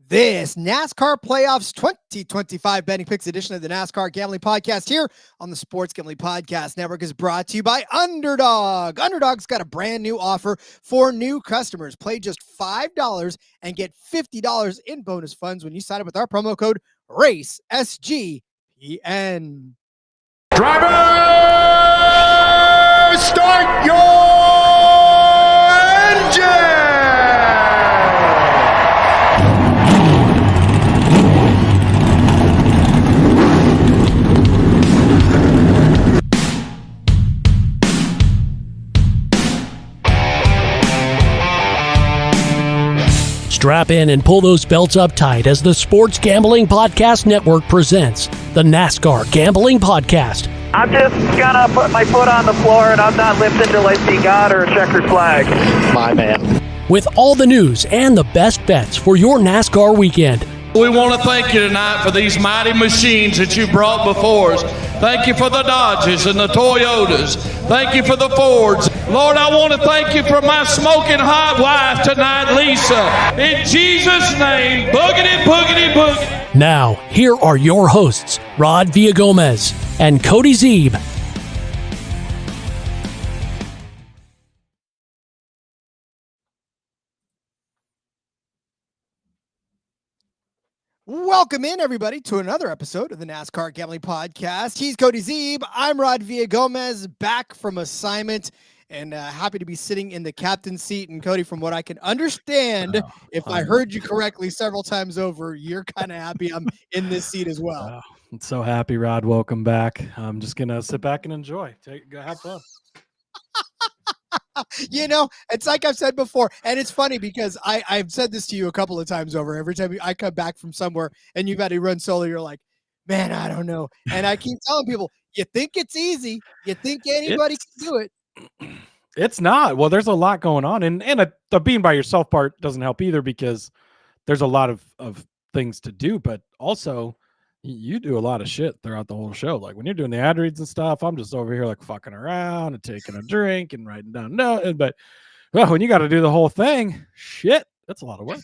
This NASCAR Playoffs 2025 Betting Picks edition of the NASCAR Gambling Podcast here on the Sports Gambling Podcast Network is brought to you by Underdog. Underdog's got a brand new offer for new customers. Play just $5 and get $50 in bonus funds when you sign up with our promo code RACESGPN. Driver, start your engine! Strap in and pull those belts up tight as the Sports Gambling Podcast Network presents the NASCAR Gambling Podcast. I'm just gonna put my foot on the floor and I'm not lifting till I see God or a checkered flag. My man. With all the news and the best bets for your NASCAR weekend. We want to thank you tonight for these mighty machines that you brought before us. Thank you for the Dodges and the Toyotas. Thank you for the Fords. Lord, I want to thank you for my smoking hot wife tonight, Lisa. In Jesus' name, boogity, boogity, boogity. Now, here are your hosts, Rod Villagomez and Cody Zeeb. Welcome in, everybody, to another episode of the NASCAR Gambling Podcast. He's Cody Zeeb. I'm Rod Villagomez, back from assignment and happy to be sitting in the captain's seat. And Cody, from what I can understand, if I heard you correctly several times over, you're kind of happy I'm in this seat as well. I'm so happy, Rod. Welcome back. I'm just going to sit back and enjoy. Have fun. You know, it's like I've said before, and it's funny because I've said this to you a couple of times over. Every time I come back from somewhere and you've had to run solo, you're like, man, I don't know. And I keep telling people, you think it's easy. You think anybody can do it. It's not. Well, there's a lot going on. And the being by yourself part doesn't help either because there's a lot of things to do. But also, you do a lot of shit throughout the whole show. Like when you're doing the ad reads and stuff, I'm just over here like fucking around and taking a drink and writing down notes. But well, when you got to do the whole thing, shit, that's a lot of work.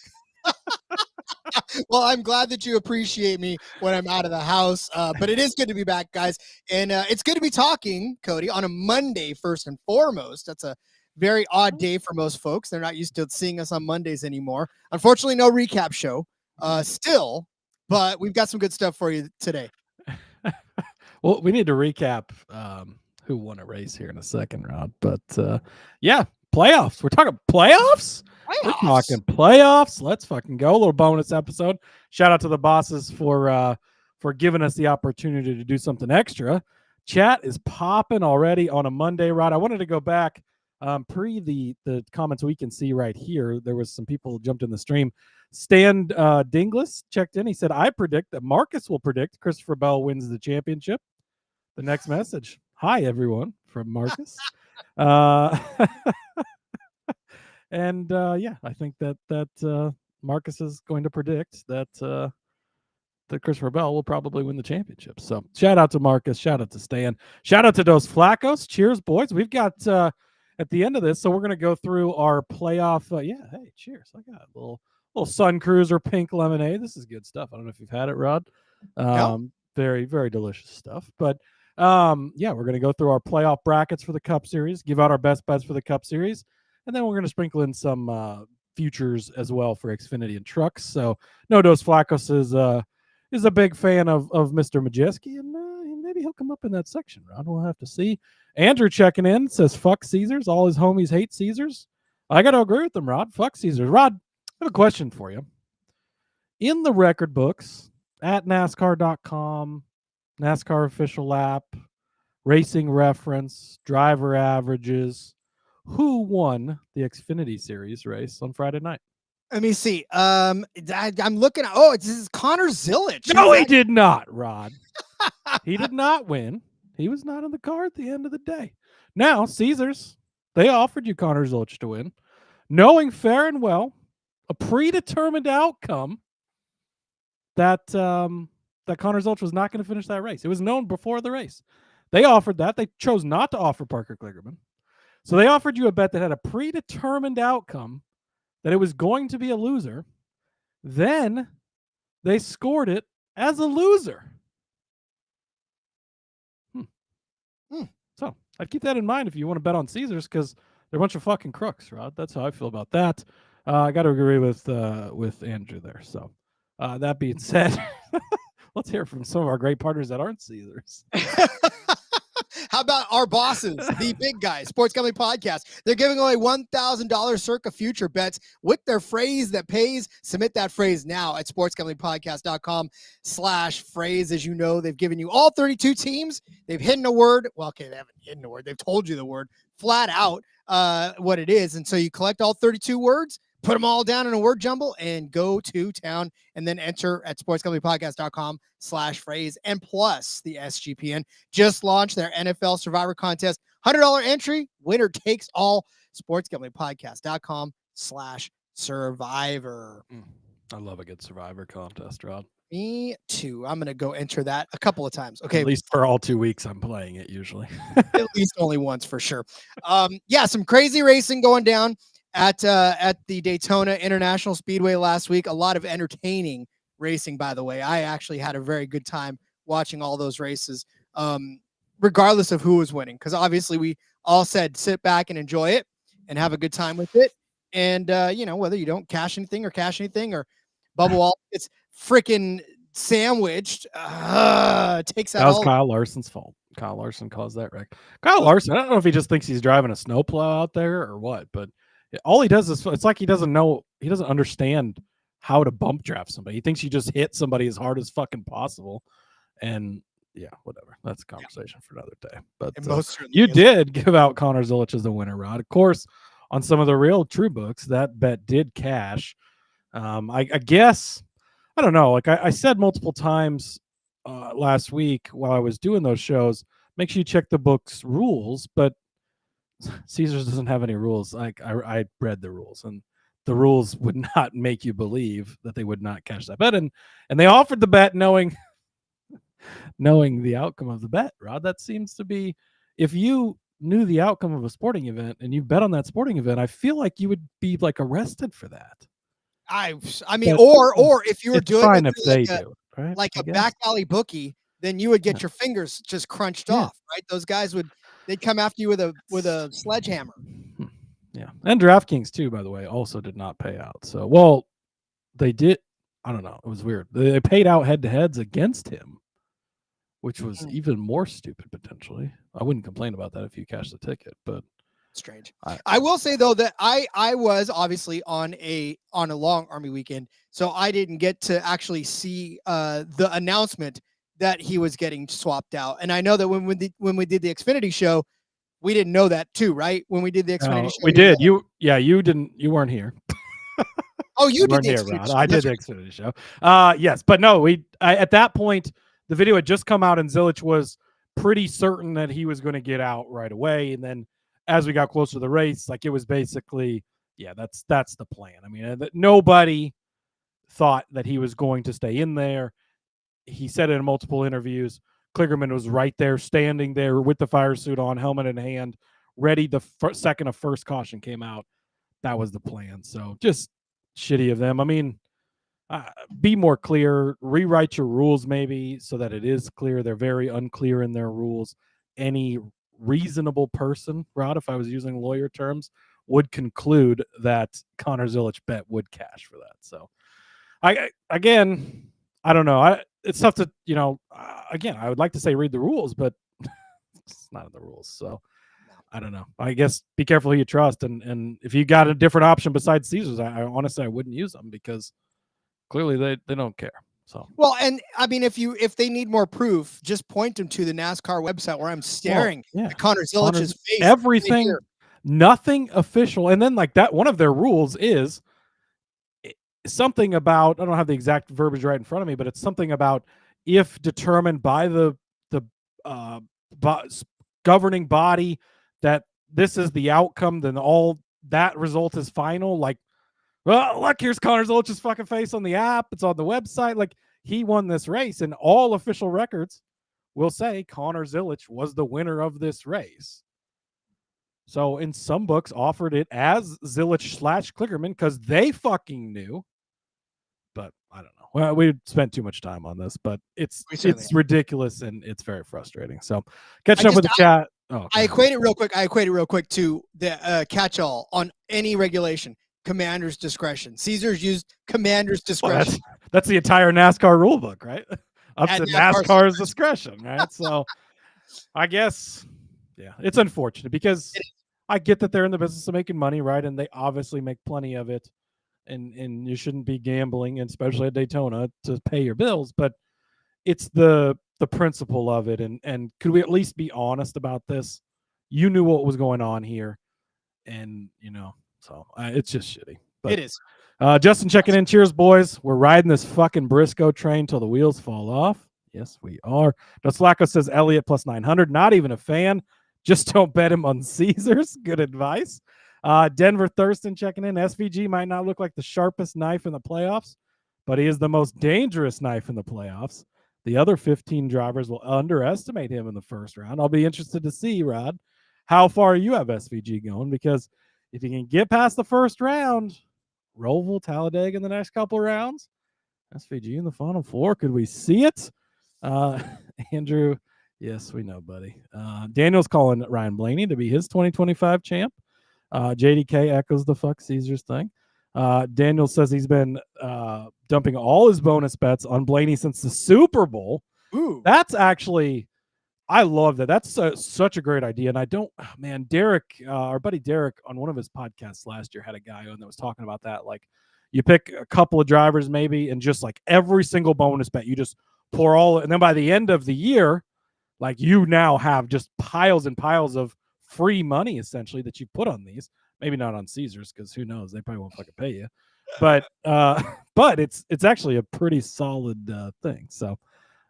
Well, I'm glad that you appreciate me when I'm out of the house. But it is good to be back, guys. And it's good to be talking, Cody, on a Monday, first and foremost. That's a very odd day for most folks. They're not used to seeing us on Mondays anymore. Unfortunately, no recap show still. But we've got some good stuff for you today. Well, we need to recap who won a race here in a second, Rod. But yeah, playoffs. We're talking playoffs? We're talking playoffs. Let's fucking go. A little bonus episode. Shout out to the bosses for giving us the opportunity to do something extra. Chat is popping already on a Monday, Rod. I wanted to go back pre the comments we can see right here. There was some people who jumped in the stream. Stan Dinglis checked in. He said, I predict that Marcus will predict Christopher Bell wins the championship. The next message. Hi, everyone, from Marcus. And yeah, I think that Marcus is going to predict that Christopher Bell will probably win the championship. So shout out to Marcus. Shout out to Stan. Shout out to Dos Flacos. Cheers, boys. We've got at the end of this, so we're going to go through our playoff. Yeah, hey, cheers. I got a little Sun Cruiser pink lemonade. This is good stuff. I don't know if you've had it, Rod. Very, very delicious stuff. But yeah, we're going to go through our playoff brackets for the Cup Series, give out our best bets for the Cup Series, and then we're going to sprinkle in some futures as well for Xfinity and Trucks. So no Dos Flacos is a big fan of Mr. Majeski, and maybe he'll come up in that section, Rod. We'll have to see. Andrew checking in says, fuck Caesars. All his homies hate Caesars. I got to agree with them, Rod. Fuck Caesars. Rod, I have a question for you. In the record books at NASCAR.com, NASCAR official lap, racing reference, driver averages, who won the Xfinity Series race on Friday night? Let me see. I'm looking at. Oh, this is Connor Zilisch. No, he did not, Rod. He did not win. He was not in the car at the end of the day. Now, Caesars, they offered you Connor Zilisch to win, knowing fair and well a predetermined outcome that that Connor Zilisch was not going to finish that race. It was known before the race. They offered that. They chose not to offer Parker Kligerman. So they offered you a bet that had a predetermined outcome, that it was going to be a loser. Then they scored it as a loser. So I'd keep that in mind if you want to bet on Caesars, because they're a bunch of fucking crooks, Rod. That's how I feel about that. I got to agree with Andrew there. So that being said, let's hear from some of our great partners that aren't Caesars. How about our bosses, the big guys, Sports Gambling Podcast? They're giving away $1,000 circa future bets with their phrase that pays. Submit that phrase now at sportsgamblingpodcast.com/phrase. As you know, they've given you all 32 teams. They've hidden a word. Well, okay, they haven't hidden a word. They've told you the word flat out what it is. And so you collect all 32 words, put them all down in a word jumble, and go to town, and then enter at sportsgamblingpodcast.com/phrase. And plus, the SGPN just launched their NFL Survivor Contest. $100 entry, winner takes all. sportsgamblingpodcast.com/survivor. I love a good Survivor contest, Rod. Me too. I'm going to go enter that a couple of times. Okay. At least for all 2 weeks, I'm playing it usually. At least only once for sure. Yeah, some crazy racing going down at the Daytona International Speedway last week. A lot of entertaining racing, by the way. I actually had a very good time watching all those races, regardless of who was winning, because obviously we all said sit back and enjoy it and have a good time with it. And whether you don't cash anything or Bubba Wallace, it's freaking sandwiched. Takes out. That was Kyle Larson's fault. Kyle Larson caused that wreck. Kyle Larson, I don't know if he just thinks he's driving a snowplow out there or what, but all he does is, it's like he doesn't understand how to bump draft somebody. He thinks you just hit somebody as hard as fucking possible. And yeah, whatever. That's a conversation for another day. But you did give out Connor Zilisch as the winner, Rod. Of course, on some of the real true books, that bet did cash. I guess, I don't know. Like I said multiple times last week while I was doing those shows, make sure you check the book's rules, but Caesars doesn't have any rules. Like I read the rules, and the rules would not make you believe that they would not cash that bet. And they offered the bet knowing the outcome of the bet, Rod. That seems to be, if you knew the outcome of a sporting event and you bet on that sporting event, I feel like you would be like arrested for that. I mean, or if you were doing fine it if they do, right? like a back alley bookie, then you would get your fingers just crunched off, right? Those guys they'd come after you with a sledgehammer. Yeah. And DraftKings too, by the way, also did not pay out. So, well, they did. I don't know. It was weird. They paid out head-to-heads against him, which was even more stupid potentially. I wouldn't complain about that if you cashed the ticket, but strange. I will say though that I was obviously on a long Army weekend, so I didn't get to actually see the announcement that he was getting swapped out. And I know that when we did the Xfinity show, we didn't know that too, right? When we did the Xfinity show, we did. You didn't. You weren't here. Oh, you did the Xfinity show. I did the Xfinity show. Yes, but no, at that point the video had just come out, and Zilisch was pretty certain that he was going to get out right away. And then as we got closer to the race, like it was basically, yeah, that's the plan. I mean, nobody thought that he was going to stay in there. He said it in multiple interviews. Kligerman was right there, standing there with the fire suit on, helmet in hand, ready the second a first caution came out. That was the plan. So just shitty of them. I mean, be more clear, rewrite your rules maybe so that it is clear. They're very unclear in their rules. Any reasonable person, Rod, if I was using lawyer terms, would conclude that Connor Zilisch bet would cash for that. So I don't know. It's tough to, again, I would like to say read the rules, but it's not in the rules. So I don't know. I guess be careful who you trust. And if you got a different option besides Caesars, I honestly, I wouldn't use them because clearly they don't care. So, well, and I mean, if they need more proof, just point them to the NASCAR website where I'm staring at Connor Zilisch's face. Everything, nothing official. And then like that, one of their rules is something about, I don't have the exact verbiage right in front of me, but it's something about if determined by the governing body that this is the outcome, then all that result is final. Like, well, look, here's Connor Zilisch's fucking face on the app. It's on the website. Like, he won this race, and all official records will say Connor Zilisch was the winner of this race. So in some books offered it as Zilisch/Klickerman because they fucking knew. But I don't know. Well, we spent too much time on this, but it's ridiculous and it's very frustrating. So catching up with the chat. I equate it real quick to the catch-all on any regulation. Commander's discretion. Caesars used commander's discretion. Well, that's the entire NASCAR rule book, right? Up to NASCAR's discretion, right? So I guess, yeah, it's unfortunate because I get that they're in the business of making money, right? And they obviously make plenty of it. And you shouldn't be gambling, and especially at Daytona, to pay your bills. But it's the principle of it. And could we at least be honest about this? You knew what was going on here. And, so it's just shitty. But, it is. Justin checking in. Cheers, boys. We're riding this fucking Briscoe train till the wheels fall off. Yes, we are. Doslacco says Elliott plus 900. Not even a fan. Just don't bet him on Caesars. Good advice. Denver Thurston checking in. SVG might not look like the sharpest knife in the playoffs, but he is the most dangerous knife in the playoffs. The other 15 drivers will underestimate him in the first round. I'll be interested to see, Rod, how far you have SVG going, because if you can get past the first round, Roval, Talladega in the next couple rounds, SVG in the final four. Could we see it? Andrew, yes, we know, buddy. Daniel's calling Ryan Blaney to be his 2025 champ. JDK echoes the fuck Caesars thing. Daniel says he's been dumping all his bonus bets on Blaney since the Super Bowl. Ooh. That's actually, I love that. That's such a great idea. And Derek, our buddy Derek, on one of his podcasts last year had a guy on that was talking about that. Like, you pick a couple of drivers maybe, and just like every single bonus bet, you just pour all, and then by the end of the year, like, you now have just piles and piles of free money essentially that you put on these. Maybe not on Caesars, because who knows, they probably won't fucking pay you. But it's actually a pretty solid thing. So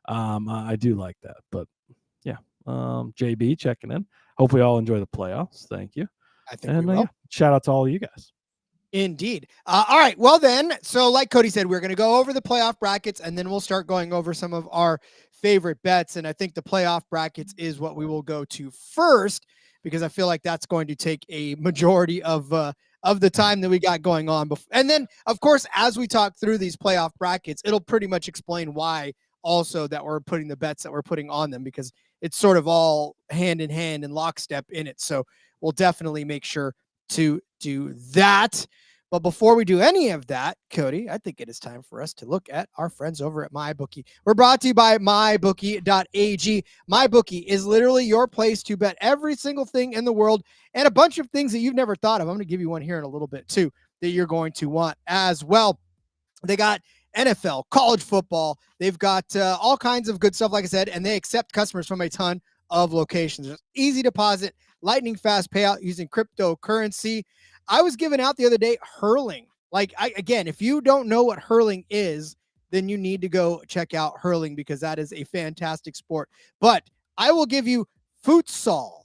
I do like that. But yeah, JB checking in. Hope we all enjoy the playoffs. Thank you. I think we will. Shout out to all of you guys. Indeed. All right. Well, then, so like Cody said, we're going to go over the playoff brackets, and then we'll start going over some of our favorite bets. And I think the playoff brackets is what we will go to first, because I feel like that's going to take a majority of the time that we got going on. And then, of course, as we talk through these playoff brackets, it'll pretty much explain why also that we're putting the bets that we're putting on them, because it's sort of all hand in hand and lockstep in it. So we'll definitely make sure to do that. But before we do any of that, Cody, I think it is time for us to look at our friends over at MyBookie. We're brought to you by MyBookie.ag. MyBookie is literally your place to bet every single thing in the world, and a bunch of things that you've never thought of. I'm going to give you one here in a little bit too that you're going to want as well. They got NFL, college football. They've got all kinds of good stuff, like I said, and they accept customers from a ton of locations. There's easy deposit, lightning fast payout using cryptocurrency. I was giving out the other day hurling. Again, if you don't know what hurling is, then you need to go check out hurling, because that is a fantastic sport. But I will give you futsal.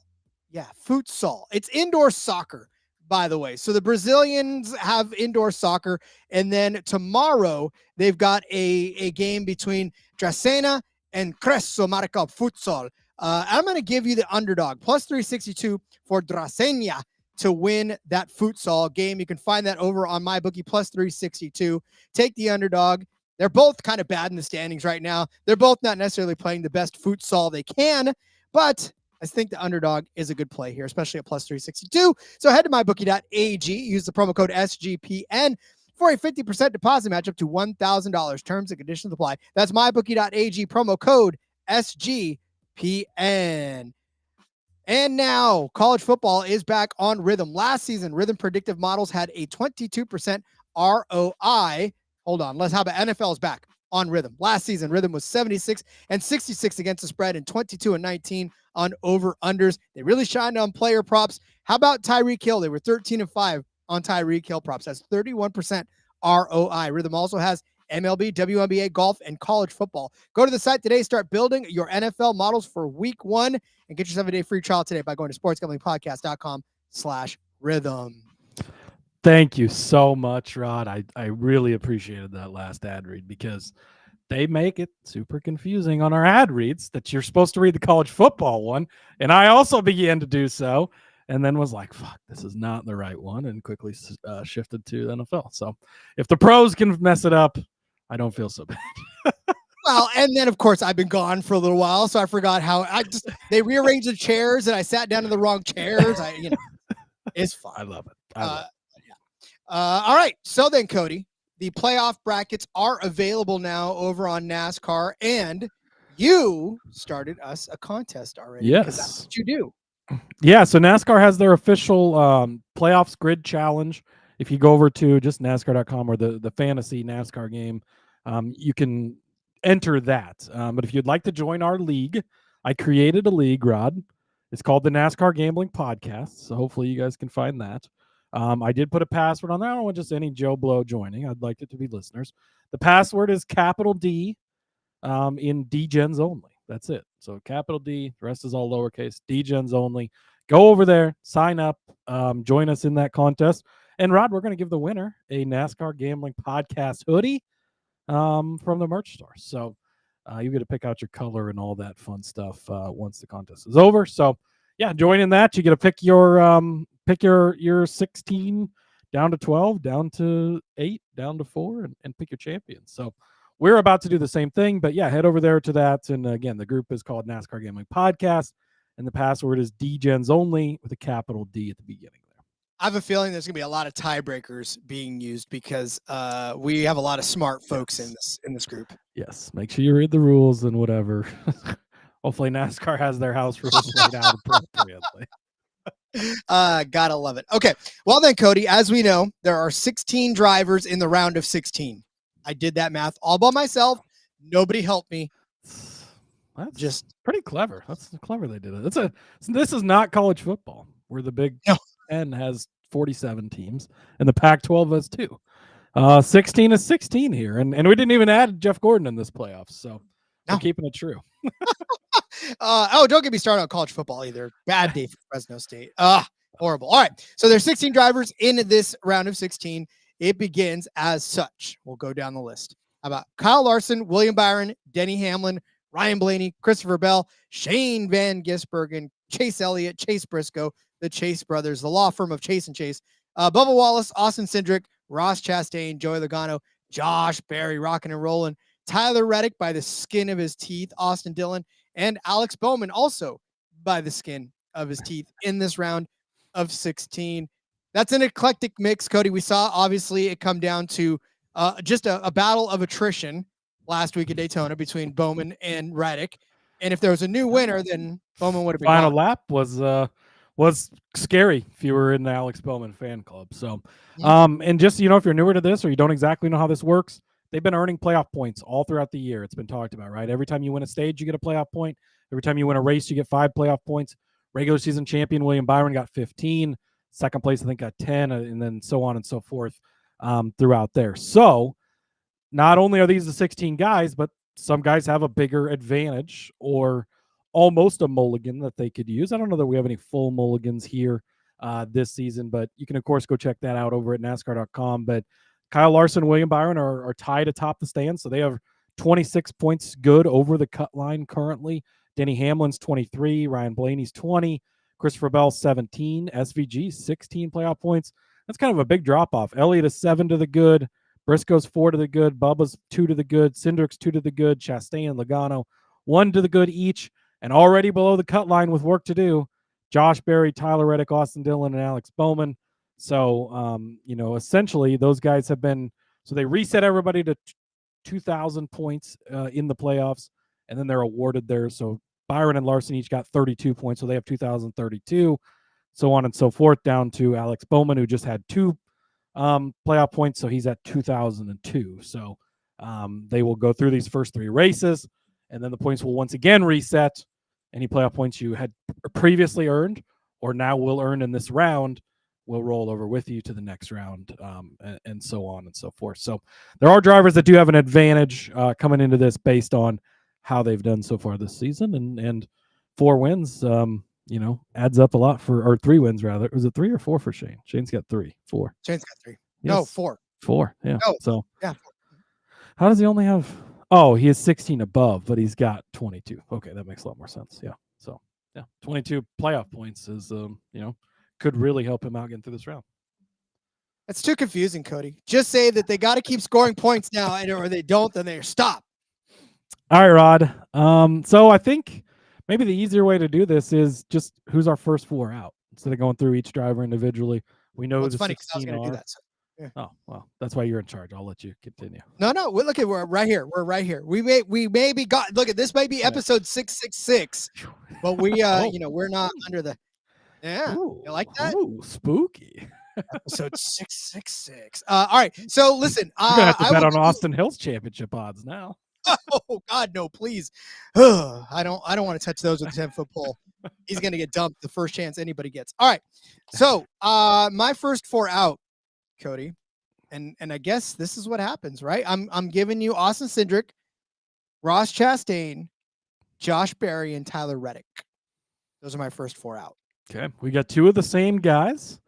Yeah, futsal. It's indoor soccer, by the way. So the Brazilians have indoor soccer, and then tomorrow they've got a game between Dracena and Cresso Marca Futsal. I'm going to give you the underdog, plus 362 for Dracena to win that futsal game. You can find that over on MyBookie, plus 362. Take the underdog. They're both kind of bad in the standings right now. They're both not necessarily playing the best futsal they can, but I think the underdog is a good play here, especially at plus 362. So head to MyBookie.ag, use the promo code SGPN for a 50% deposit match up to $1,000. Terms and conditions apply. That's MyBookie.ag, promo code SGPN. And now college football is back on Rhythm. Last season, Rhythm predictive models had a 22% ROI. Hold on. How about NFL is back on Rhythm? Last season, Rhythm was 76 and 66 against the spread and 22 and 19 on over-unders. They really shined on player props. How about Tyreek Hill? They were 13 and 5 on Tyreek Hill props. That's 31% ROI. Rhythm also has MLB, WNBA, golf, and college football. Go to the site today. Start building your NFL models for week 1 and get your 7-day free trial today by going to sportsgamblingpodcast.com/rhythm. Thank you so much, Rod. I really appreciated that last ad read because they make it super confusing on our ad reads that you're supposed to read the college football one. And I also began to do so and then was like, fuck, this is not the right one, and quickly shifted to NFL. So if the pros can mess it up, I don't feel so bad. Well, and then of course I've been gone for a little while, so I forgot how they rearranged the chairs and I sat down in the wrong chairs. It's fun. I love it. All right. So then, Cody, the playoff brackets are available now over on NASCAR, and you started us a contest already. Yes. That's what you do. Yeah. So NASCAR has their official playoffs grid challenge. If you go over to just NASCAR.com or the fantasy NASCAR game, you can enter that. But if you'd like to join our league, I created a league, Rod. It's called the NASCAR Gambling Podcast. So hopefully you guys can find that. I did put a password on there. I don't want just any Joe Blow joining. I'd like it to be listeners. The password is capital D in D-Gens only. That's it. So capital D, the rest is all lowercase, D-Gens only. Go over there, sign up, join us in that contest. And Rod, we're going to give the winner a NASCAR Gambling Podcast hoodie from the merch store. So you get to pick out your color and all that fun stuff once the contest is over. So yeah, join in that. You get to pick your 16 down to 12, down to 8, down to 4, and pick your champions. So we're about to do the same thing, but yeah, head over there to that. And again, the group is called NASCAR Gambling Podcast, and the password is D-Gens only with a capital D at the beginning there. I have a feeling there's going to be a lot of tiebreakers being used because we have a lot of smart folks in this group. Yes, make sure you read the rules and whatever. Hopefully NASCAR has their house rules laid out appropriately. Gotta love it. Okay. Well then, Cody, as we know, there are 16 drivers in the round of 16. I did that math all by myself. Nobody helped me. That's just pretty clever. That's clever they did it. This is not college football where the Big Ten has 47 teams and the Pac-12 has 2. 16 is 16 here. And we didn't even add Jeff Gordon in this playoffs. So we're keeping it true. Don't get me started on college football either. Bad day for Fresno State. Horrible. All right. So there's 16 drivers in this round of 16. It begins as such. We'll go down the list. How about Kyle Larson, William Byron, Denny Hamlin, Ryan Blaney, Christopher Bell, Shane Van Gisbergen, Chase Elliott, Chase Briscoe, the Chase brothers, the law firm of Chase and Chase, Bubba Wallace, Austin Cindric, Ross Chastain, Joey Logano, Josh Berry, rocking and rolling, Tyler Reddick by the skin of his teeth, Austin Dillon, and Alex Bowman also by the skin of his teeth in this round of 16. That's an eclectic mix, Cody. We saw, obviously, it come down to just a battle of attrition last week at Daytona between Bowman and Reddick. And if there was a new winner, then Bowman would have been final gone. lap was scary if you were in the Alex Bowman fan club. So, and just, if you're newer to this or you don't exactly know how this works, they've been earning playoff points all throughout the year. It's been talked about, right? Every time you win a stage, you get a playoff point. Every time you win a race, you get 5 playoff points. Regular season champion William Byron got 15. Second place, I think, got 10, and then so on and so forth throughout there. So not only are these the 16 guys, but some guys have a bigger advantage or almost a mulligan that they could use. I don't know that we have any full mulligans here this season, but you can, of course, go check that out over at NASCAR.com. But Kyle Larson and William Byron are tied atop the stand, so they have 26 points good over the cut line currently. Denny Hamlin's 23, Ryan Blaney's 20, Christopher Bell 17, SVG 16 playoff points. That's kind of a big drop-off. Elliott is 7 to the good, Briscoe's 4 to the good, Bubba's 2 to the good, Cindric's 2 to the good, Chastain and Logano 1 to the good each, and already below the cut line with work to do, Josh Berry, Tyler Reddick, Austin Dillon, and Alex Bowman. So, essentially those guys have been, so they reset everybody to 2,000 points in the playoffs, and then they're awarded there. So Byron and Larson each got 32 points, so they have 2,032, so on and so forth, down to Alex Bowman, who just had 2 playoff points, so he's at 2,002. So they will go through these first 3 races, and then the points will once again reset. Any playoff points you had previously earned or now will earn in this round will roll over with you to the next round, and so on and so forth. So there are drivers that do have an advantage coming into this based on how they've done so far this season, and 4 wins, adds up a lot or 3 wins rather. Was it 3 or 4 for Shane? Shane's got 3, 4. Shane's got 3. Yes. No, 4. 4. Yeah. No. So yeah. How does he only have? Oh, he is 16 above, but he's got 22. Okay, that makes a lot more sense. Yeah. So 22 playoff points is could really help him out getting through this round. That's too confusing, Cody. Just say that they got to keep scoring points now, or they don't, then they stop. All right, Rod. So I think maybe the easier way to do this is just who's our first 4 out instead of going through each driver individually. We know it's the funny because I was 16 going to are. do that. So, yeah. Oh well, that's why you're in charge. I'll let you continue. No. Look at we're right here. We're right here. We maybe got. Look at this. May be episode 666, but we we're not under the. Yeah, Ooh, you like that? Ooh, spooky. Episode 666. All right. So listen, You're gonna have to bet on Austin Hill's championship odds now. Oh God, no! Please, I don't want to touch those with a 10-foot pole. He's gonna get dumped the first chance anybody gets. All right. So my first 4 out, Cody, and I guess this is what happens, right? I'm giving you Austin Cindric, Ross Chastain, Josh Berry, and Tyler Reddick. Those are my first 4 out. Okay, we got 2 of the same guys.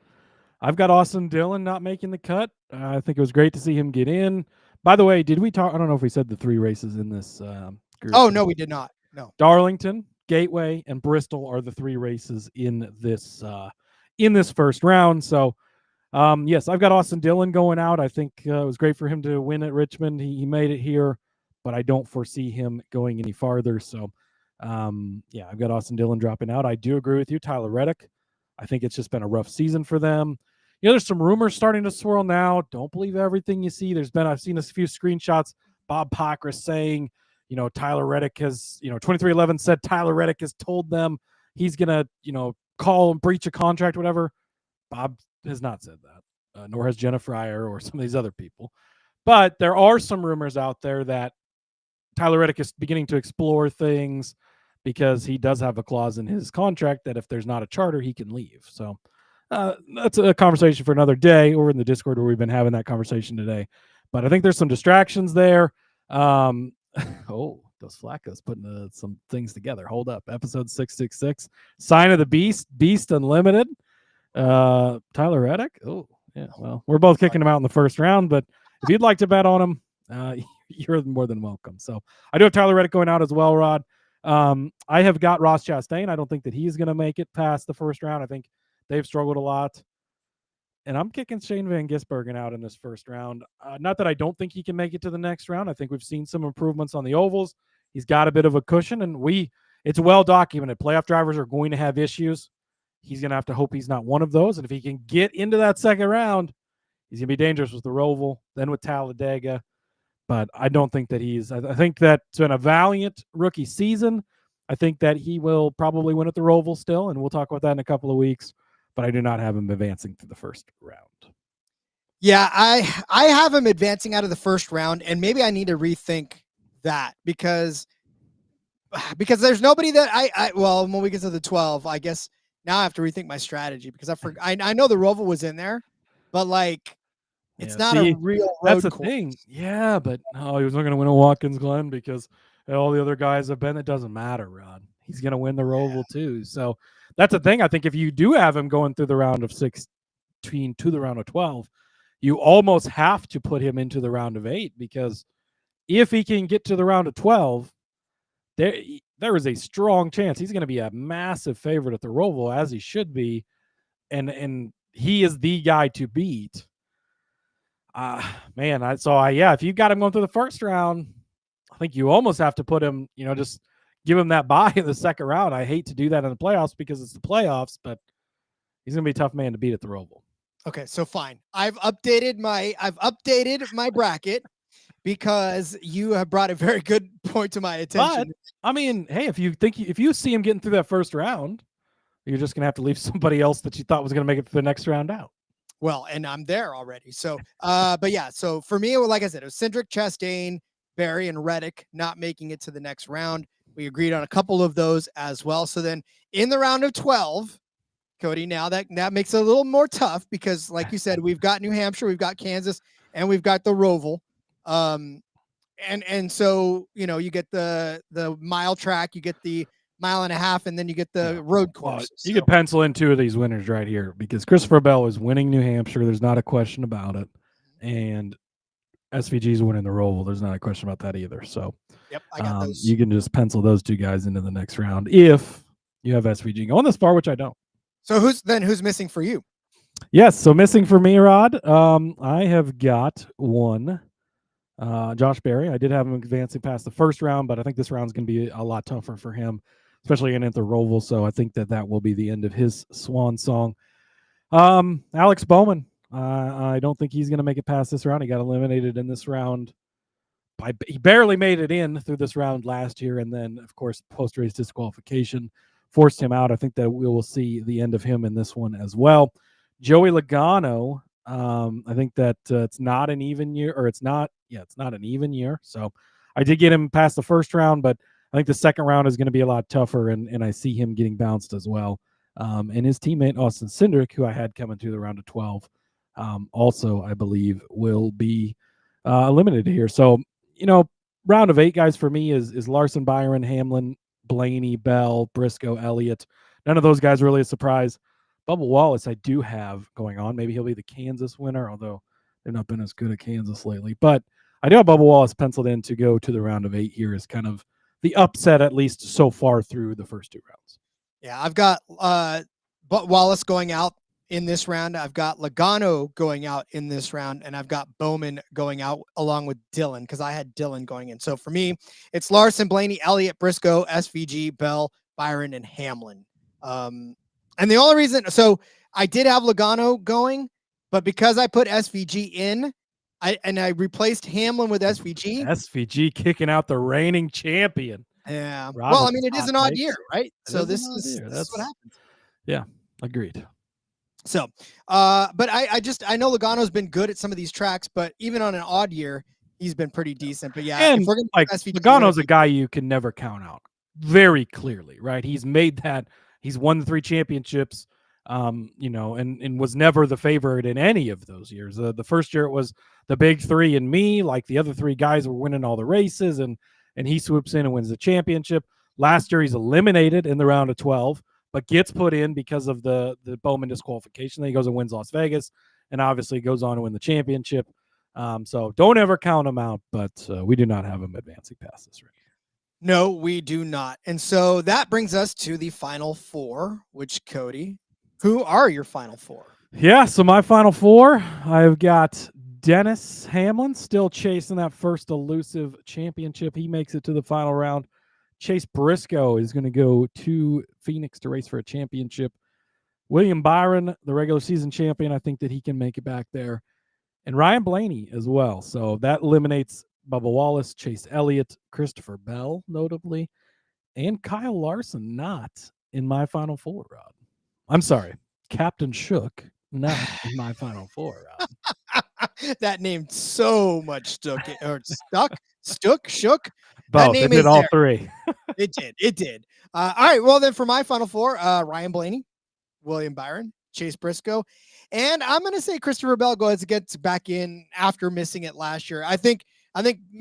I've got Austin Dillon not making the cut. I think it was great to see him get in. By the way, did we talk? I don't know if we said the 3 races in this group. Oh, no, we did not. No. Darlington, Gateway, and Bristol are the 3 races in this first round. So, yes, I've got Austin Dillon going out. I think it was great for him to win at Richmond. He made it here, but I don't foresee him going any farther. So, I've got Austin Dillon dropping out. I do agree with you, Tyler Reddick. I think it's just been a rough season for them. There's some rumors starting to swirl now. Don't believe everything you see. I've seen a few screenshots. Bob Pockris saying, Tyler Reddick has, 2311 said Tyler Reddick has told them he's going to, call and breach a contract, whatever. Bob has not said that, nor has Jenna Fryer or some of these other people. But there are some rumors out there that Tyler Reddick is beginning to explore things because he does have a clause in his contract that if there's not a charter, he can leave. So that's a conversation for another day, or in the Discord where we've been having that conversation today. But I think there's some distractions there. Those Flacco's putting some things together. Hold up. Episode 666. Sign of the Beast. Beast Unlimited. Tyler Reddick. Oh, yeah. Well, we're both kicking him out in the first round, but if you'd like to bet on him, you're more than welcome. So I do have Tyler Reddick going out as well, Rod. I have got Ross Chastain. I don't think that he's going to make it past the first round. I think they've struggled a lot. And I'm kicking Shane Van Gisbergen out in this first round. Not that I don't think he can make it to the next round. I think we've seen some improvements on the ovals. He's got a bit of a cushion, and it's well documented. Playoff drivers are going to have issues. He's going to have to hope he's not one of those. And if he can get into that second round, he's going to be dangerous with the Roval, then with Talladega. But I don't think that I think that it's been a valiant rookie season. I think that he will probably win at the Roval still, and we'll talk about that in a couple of weeks. But I do not have him advancing to the first round. Yeah, I have him advancing out of the first round, and maybe I need to rethink that because there's nobody that when we get to the 12, I guess now I have to rethink my strategy because I know the Roval was in there, but it's not a real road That's the course. thing. Yeah, but he was not going to win a Watkins Glen because all the other guys have been. It doesn't matter, Rod. He's going to win the Roval too. So that's the thing. I think if you do have him going through the round of 16 to the round of 12, you almost have to put him into the round of 8 because if he can get to the round of 12, there is a strong chance he's going to be a massive favorite at the Roval, as he should be, and he is the guy to beat. If you got him going through the first round, I think you almost have to put him, just give him that bye in the second round. I hate to do that in the playoffs because it's the playoffs, but he's going to be a tough man to beat at the Roval. Okay, so fine. I've updated my bracket because you have brought a very good point to my attention. But, hey, if you see him getting through that first round, you're just going to have to leave somebody else that you thought was going to make it to the next round out. Well, and I'm there already. So, but yeah, so for me, like I said, it was Cindric, Chastain, Berry, and Reddick not making it to the next round. We agreed on a couple of those as well. So then in the round of 12, Cody. Now that makes it a little more tough because, like you said, we've got New Hampshire, we've got Kansas, and we've got the Roval. And so you get the mile track, you get the mile and a half, and then you get the road course. You could pencil in two of these winners right here because Christopher Bell is winning New Hampshire. There's not a question about it, and SVG is winning the Roval. There's not a question about that either. So, yep, I got those. You can just pencil those two guys into the next round if you have SVG going this far, which I don't. So who's missing for you? Yes, so missing for me, Rod. I have got one. Josh Berry. I did have him advancing past the first round, but I think this round's going to be a lot tougher for him, especially in the Roval. So I think that will be the end of his swan song. Alex Bowman. I don't think he's going to make it past this round. He got eliminated in this round. He barely made it in through this round last year, and then, of course, post-race disqualification forced him out. I think that we will see the end of him in this one as well. Joey Logano. I think that it's not an even year, or it's not an even year. So I did get him past the first round, but I think the second round is going to be a lot tougher, and I see him getting bounced as well. And his teammate, Austin Cindric, who I had coming through the round of 12, also, I believe, will be eliminated here. So, round of 8, guys, for me is Larson, Byron, Hamlin, Blaney, Bell, Briscoe, Elliott. None of those guys are really a surprise. Bubba Wallace, I do have going on. Maybe he'll be the Kansas winner, although they've not been as good at Kansas lately. But I do have Bubba Wallace penciled in to go to the round of 8 here as kind of the upset, at least so far through the first 2 rounds. Yeah, I've got Wallace going out in this round. I've got Logano going out in this round, and I've got Bowman going out along with Dillon because I had Dillon going in. So for me, it's Larson, Blaney, Elliott, Briscoe, SVG, Bell, Byron, and Hamlin. And the only reason, so I did have Logano going, but because I put SVG in, I replaced Hamlin with SVG. SVG kicking out the reigning champion. Yeah. Rob, well, I mean, it is an odd year, right? So this is what happens. Yeah, agreed. So, but I know Logano's been good at some of these tracks, but even on an odd year, he's been pretty decent. But yeah, and if we're gonna like Logano's a guy you can never count out very clearly, right? He's made that. He's won the 3 championships, and was never the favorite in any of those years. The first year it was the big 3 and me, like the other 3 guys were winning all the races, and he swoops in and wins the championship. Last year he's eliminated in the round of 12, but gets put in because of the Bowman disqualification. Then he goes and wins Las Vegas, and obviously goes on to win the championship. So don't ever count him out, but we do not have him advancing past this round. No, we do not. And so that brings us to the final 4, which, Cody, who are your final 4? Yeah, so my final 4, I've got Dennis Hamlin still chasing that first elusive championship. He makes it to the final round. Chase Briscoe is going to go to Phoenix to race for a championship. William Byron, the regular season champion, I think that he can make it back there. And Ryan Blaney as well. So that eliminates Bubba Wallace, Chase Elliott, Christopher Bell, notably, and Kyle Larson not in my final 4, Rod. I'm sorry, Captain Shook not in my final 4, Rod. That name so much shook. Both. It did all 3. It did. All right, well then for my final 4, Ryan Blaney, William Byron, Chase Briscoe, and I'm going to say Christopher Bell gets back in after missing it last year. I think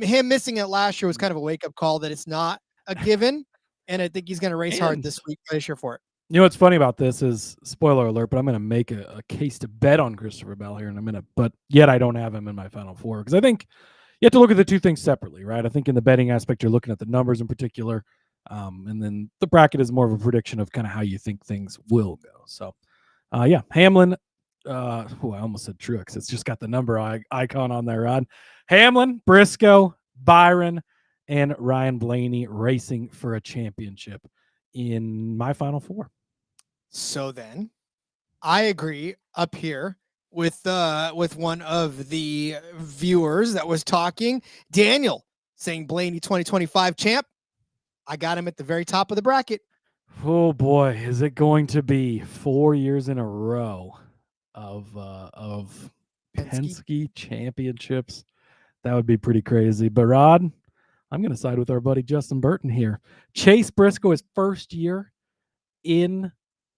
him missing it last year was kind of a wake-up call that it's not a given, and I think he's going to race hard this year for it. You know what's funny about this is, spoiler alert, but I'm going to make a case to bet on Christopher Bell here in a minute, but yet I don't have him in my final 4 because I think you have to look at the 2 things separately, right? I think in the betting aspect, you're looking at the numbers in particular, and then the bracket is more of a prediction of kind of how you think things will go. So, Hamlin. I almost said Truex. It's just got the number icon on there, Rod. Hamlin, Briscoe, Byron, and Ryan Blaney racing for a championship in my final 4. So then, I agree up here with one of the viewers that was talking, Daniel, saying Blaney 2025 champ. I got him at the very top of the bracket. Oh boy, is it going to be 4 years in a row of Penske championships? That would be pretty crazy. But Rod, I'm going to side with our buddy Justin Burton here. Chase Briscoe, his first year in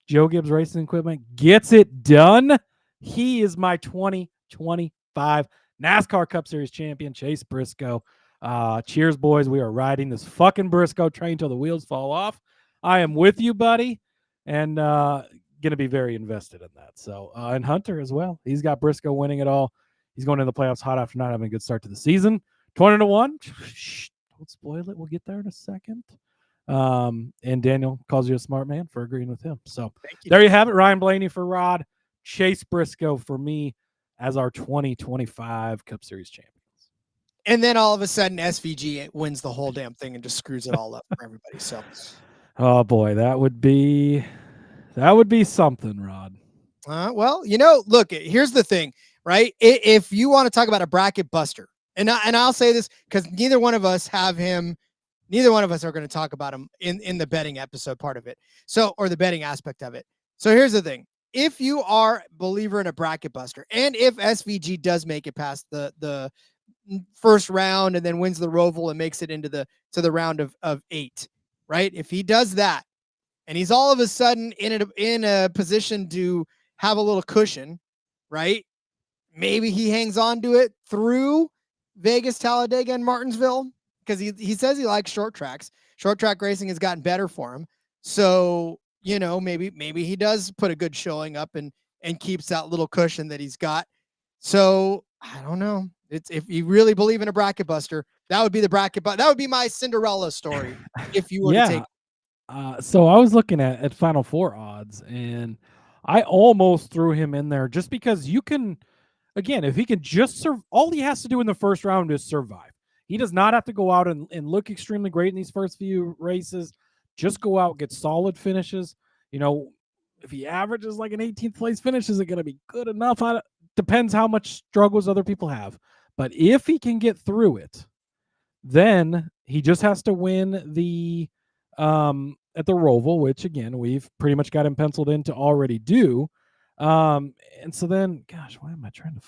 Joe Gibbs Racing Equipment gets it done. He is my 2025 NASCAR Cup Series champion, Chase Briscoe. Cheers, boys. We are riding this fucking Briscoe train till the wheels fall off. I am with you, buddy, and going to be very invested in that. So, and Hunter as well. He's got Briscoe winning it all. He's going into the playoffs hot after not having a good start to the season. 20-1. Shh, don't spoil it. We'll get there in a second. And Daniel calls you a smart man for agreeing with him. So there you have it. Ryan Blaney for Rod, Chase Briscoe for me as our 2025 Cup Series champions. And then all of a sudden SVG wins the whole damn thing and just screws it all up for everybody. So, oh boy, that would be something, Rod. Well, look, here's the thing, right? If you want to talk about a bracket buster, and I'll say this because neither one of us have him. Neither one of us are going to talk about him in the betting episode part of it. So, or the betting aspect of it. So here's the thing. If you are a believer in a bracket buster, and if SVG does make it past the first round and then wins the Roval and makes it into the round of 8, right? If he does that and he's all of a sudden in a position to have a little cushion, right? Maybe he hangs on to it through Vegas, Talladega, and Martinsville. Because he says he likes short tracks. Short track racing has gotten better for him. So, maybe he does put a good showing up and keeps that little cushion that he's got. So I don't know. It's if you really believe in a bracket buster, that would be the bracket, but that would be my Cinderella story if you were to take. So I was looking at Final Four odds, and I almost threw him in there just because you can, again, if he can just serve, all he has to do in the first round is survive. He does not have to go out and look extremely great in these first few races. Just go out, get solid finishes. If he averages like an 18th place finish, is it going to be good enough? Depends how much struggles other people have. But if he can get through it, then he just has to win the at the Roval, which again, we've pretty much got him penciled in to already do. And so then, gosh, why am I trying to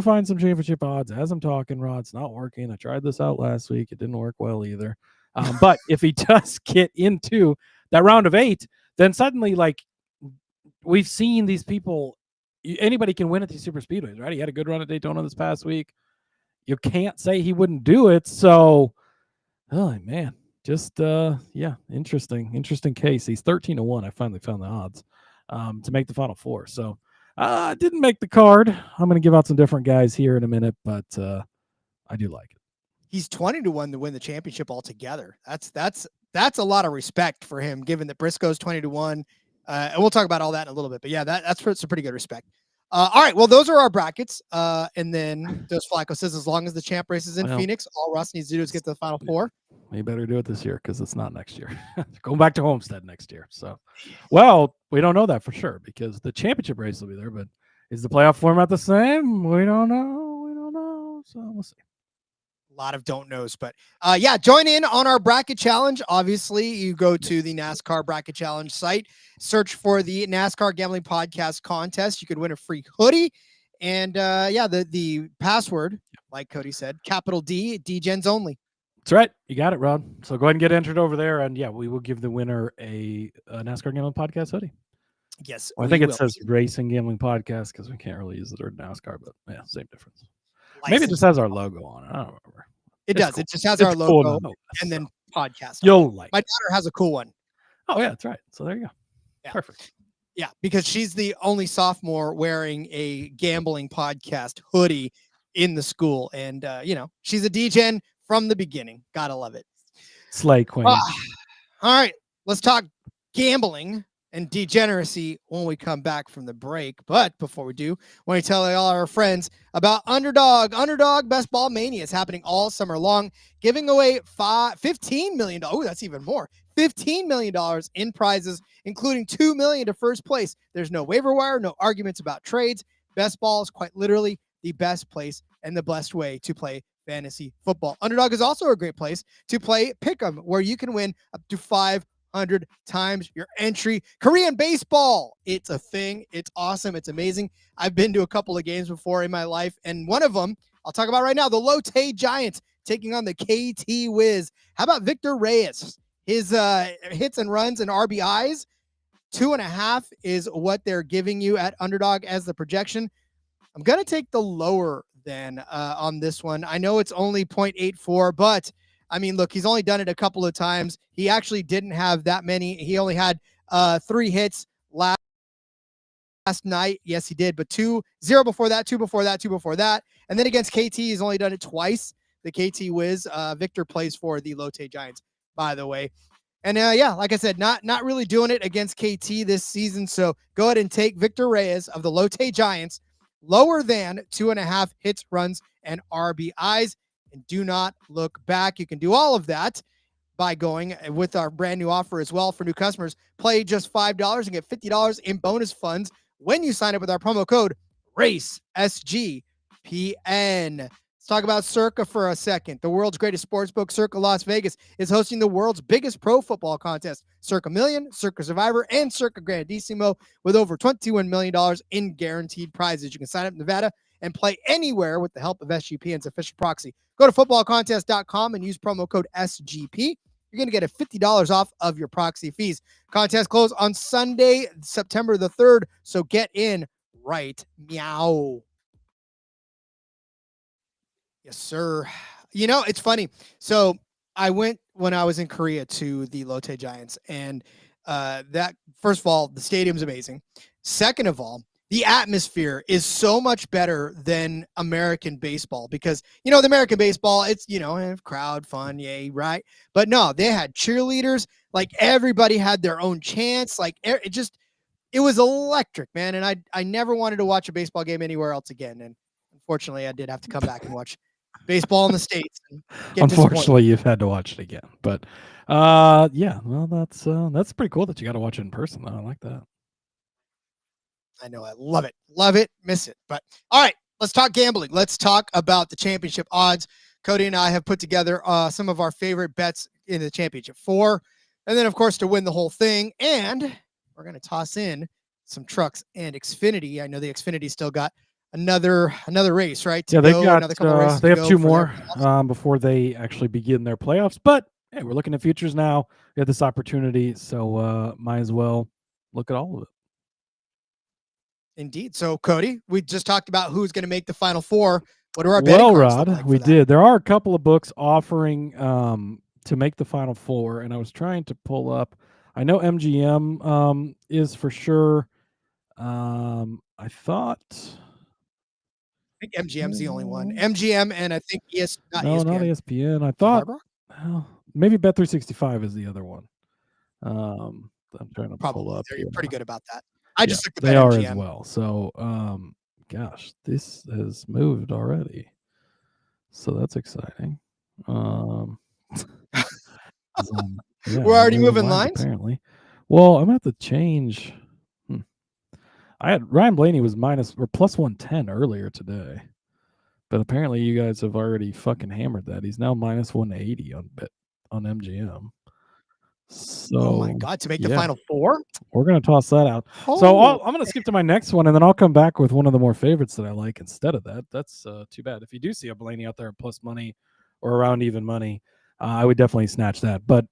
find some championship odds as I'm talking, Rod? It's not working. I tried this out last week. It didn't work well either. But if he does get into that round of 8, then suddenly, like, we've seen these people, anybody can win at these super speedways, right? He had a good run at Daytona this past week. You can't say he wouldn't do it. So, oh man, just interesting case. He's 13-1. I finally found the odds to make the Final Four. So didn't make the card. I'm going to give out some different guys here in a minute, but I do like it. He's 20-1 to win the championship altogether. That's a lot of respect for him, given that Briscoe's 20-1. And we'll talk about all that in a little bit. But yeah, that's some pretty good respect. All right, well, those are our brackets. And then Dos Flacco says, as long as the champ races in Phoenix, all Russ needs to do is get to the Final Four. We better do it this year because it's not next year. Going back to Homestead next year. So, well, we don't know that for sure because the championship race will be there. But is the playoff format the same? We don't know. So we'll see. A lot of don't knows, but yeah, join in on our bracket challenge. Obviously, you go to the NASCAR bracket challenge site, search for the NASCAR Gambling Podcast contest. You could win a free hoodie. And yeah, the password, like Cody said, capital D, DGens only. That's right. You got it, Rod. So go ahead and get entered over there. And yeah, we will give the winner a NASCAR Gambling Podcast hoodie. Yes. Well, I think it says Racing Gambling Podcast because we can't really use the word NASCAR, but yeah, same difference. Maybe it just has our logo on it. I don't remember. It does. Cool. It just has our logo and then podcast. You'll like. My daughter has a cool one. Oh yeah, that's right. So there you go. Yeah. Perfect. Yeah, because she's the only sophomore wearing a gambling podcast hoodie in the school, and she's a DGen from the beginning. Gotta love it. Slay Queen. All right, let's talk gambling and degeneracy when we come back from the break. But before we do, I want to tell all our friends about Underdog. Underdog Best Ball Mania is happening all summer long, giving away $15 million. Oh, that's even more. $15 million in prizes, including $2 million to first place. There's no waiver wire, no arguments about trades. Best Ball is quite literally the best place and the best way to play fantasy football. Underdog is also a great place to play Pick'em, where you can win up to 500 times your entry. Korean baseball, it's a thing. It's awesome. It's amazing. I've been to a couple of games before in my life, and one of them I'll talk about right now, the Lotte Giants taking on the KT Wiz. How about Victor Reyes? His hits and runs and RBIs 2.5 is what they're giving you at Underdog as the projection. I'm going to take the lower than on this one. I know it's only 0.84, but I mean, look, he's only done it a couple of times. He actually didn't have that many. He only had 3 hits last night. Yes, he did, but 2-0 before that, 2 before that, 2 before that. And then against KT, he's only done it twice. The KT Wiz. Victor plays for the Lotte Giants, by the way. And yeah, like I said, not really doing it against KT this season. So go ahead and take Victor Reyes of the Lotte Giants, lower than 2.5 hits, runs, and RBIs. And do not look back. You can do all of that by going with our brand new offer as well for new customers. Play just $5 and get $50 in bonus funds when you sign up with our promo code RACESGPN. Let's talk about Circa for a second. The world's greatest sportsbook, Circa Las Vegas, is hosting the world's biggest pro football contest, Circa Million, Circa Survivor, and Circa Grandissimo, with over $21 million in guaranteed prizes. You can sign up in Nevada and play anywhere with the help of SGPN's official proxy. Go to footballcontest.com and use promo code SGP. You're going to get a $50 off of your proxy fees. Contest close on Sunday, September the 3rd, so get in right meow. Yes, sir. You know, it's funny. So I went when I was in Korea to the Lotte Giants, and that, first of all, the stadium's amazing. Second of all, the atmosphere is so much better than American baseball because, you know, the American baseball, it's, you know, crowd fun, yay, right? But no, they had cheerleaders. Like, everybody had their own chants. Like, it was electric, man. And I never wanted to watch a baseball game anywhere else again. And unfortunately, I did have to come back and watch baseball in the States. Unfortunately, you've had to watch it again. But yeah, well, that's pretty cool that you got to watch it in person, though. I like that. I know. I love it. Love it. Miss it. But all right, let's talk gambling. Let's talk about the championship odds. Cody and I have put together some of our favorite bets in the championship 4. And then, of course, to win the whole thing. And we're going to toss in some Trucks and Xfinity. I know the Xfinity still got another race, right? Yeah, they've got another couple races. They have 2 more before they actually begin their playoffs. But hey, we're looking at futures now. We have this opportunity, so might as well look at all of it. Indeed. So, Cody, we just talked about who's going to make the Final 4. What are our betting Well, cards Rod, like we that? did. There are a couple of books offering to make the Final 4, and I was trying to pull up. I know MGM is for sure. I thought. I think MGM's the only one. MGM and I think not ESPN. Not ESPN. I thought maybe Bet365 is the other one. I'm trying to pull up. You're pretty good about that. I just looked at they are MGM as well. So, gosh, this has moved already. So that's exciting. We're already moving lines? Apparently. Well, I'm going to have to change. I had Ryan Blaney was plus 110 earlier today. But apparently you guys have already fucking hammered that. He's now minus 180 on MGM. So, oh my God, to make the Final 4? We're going to toss that out. So I'm going to skip to my next one, and then I'll come back with one of the more favorites that I like instead of that. That's too bad. If you do see a Blaney out there at plus money or around even money, I would definitely snatch that. But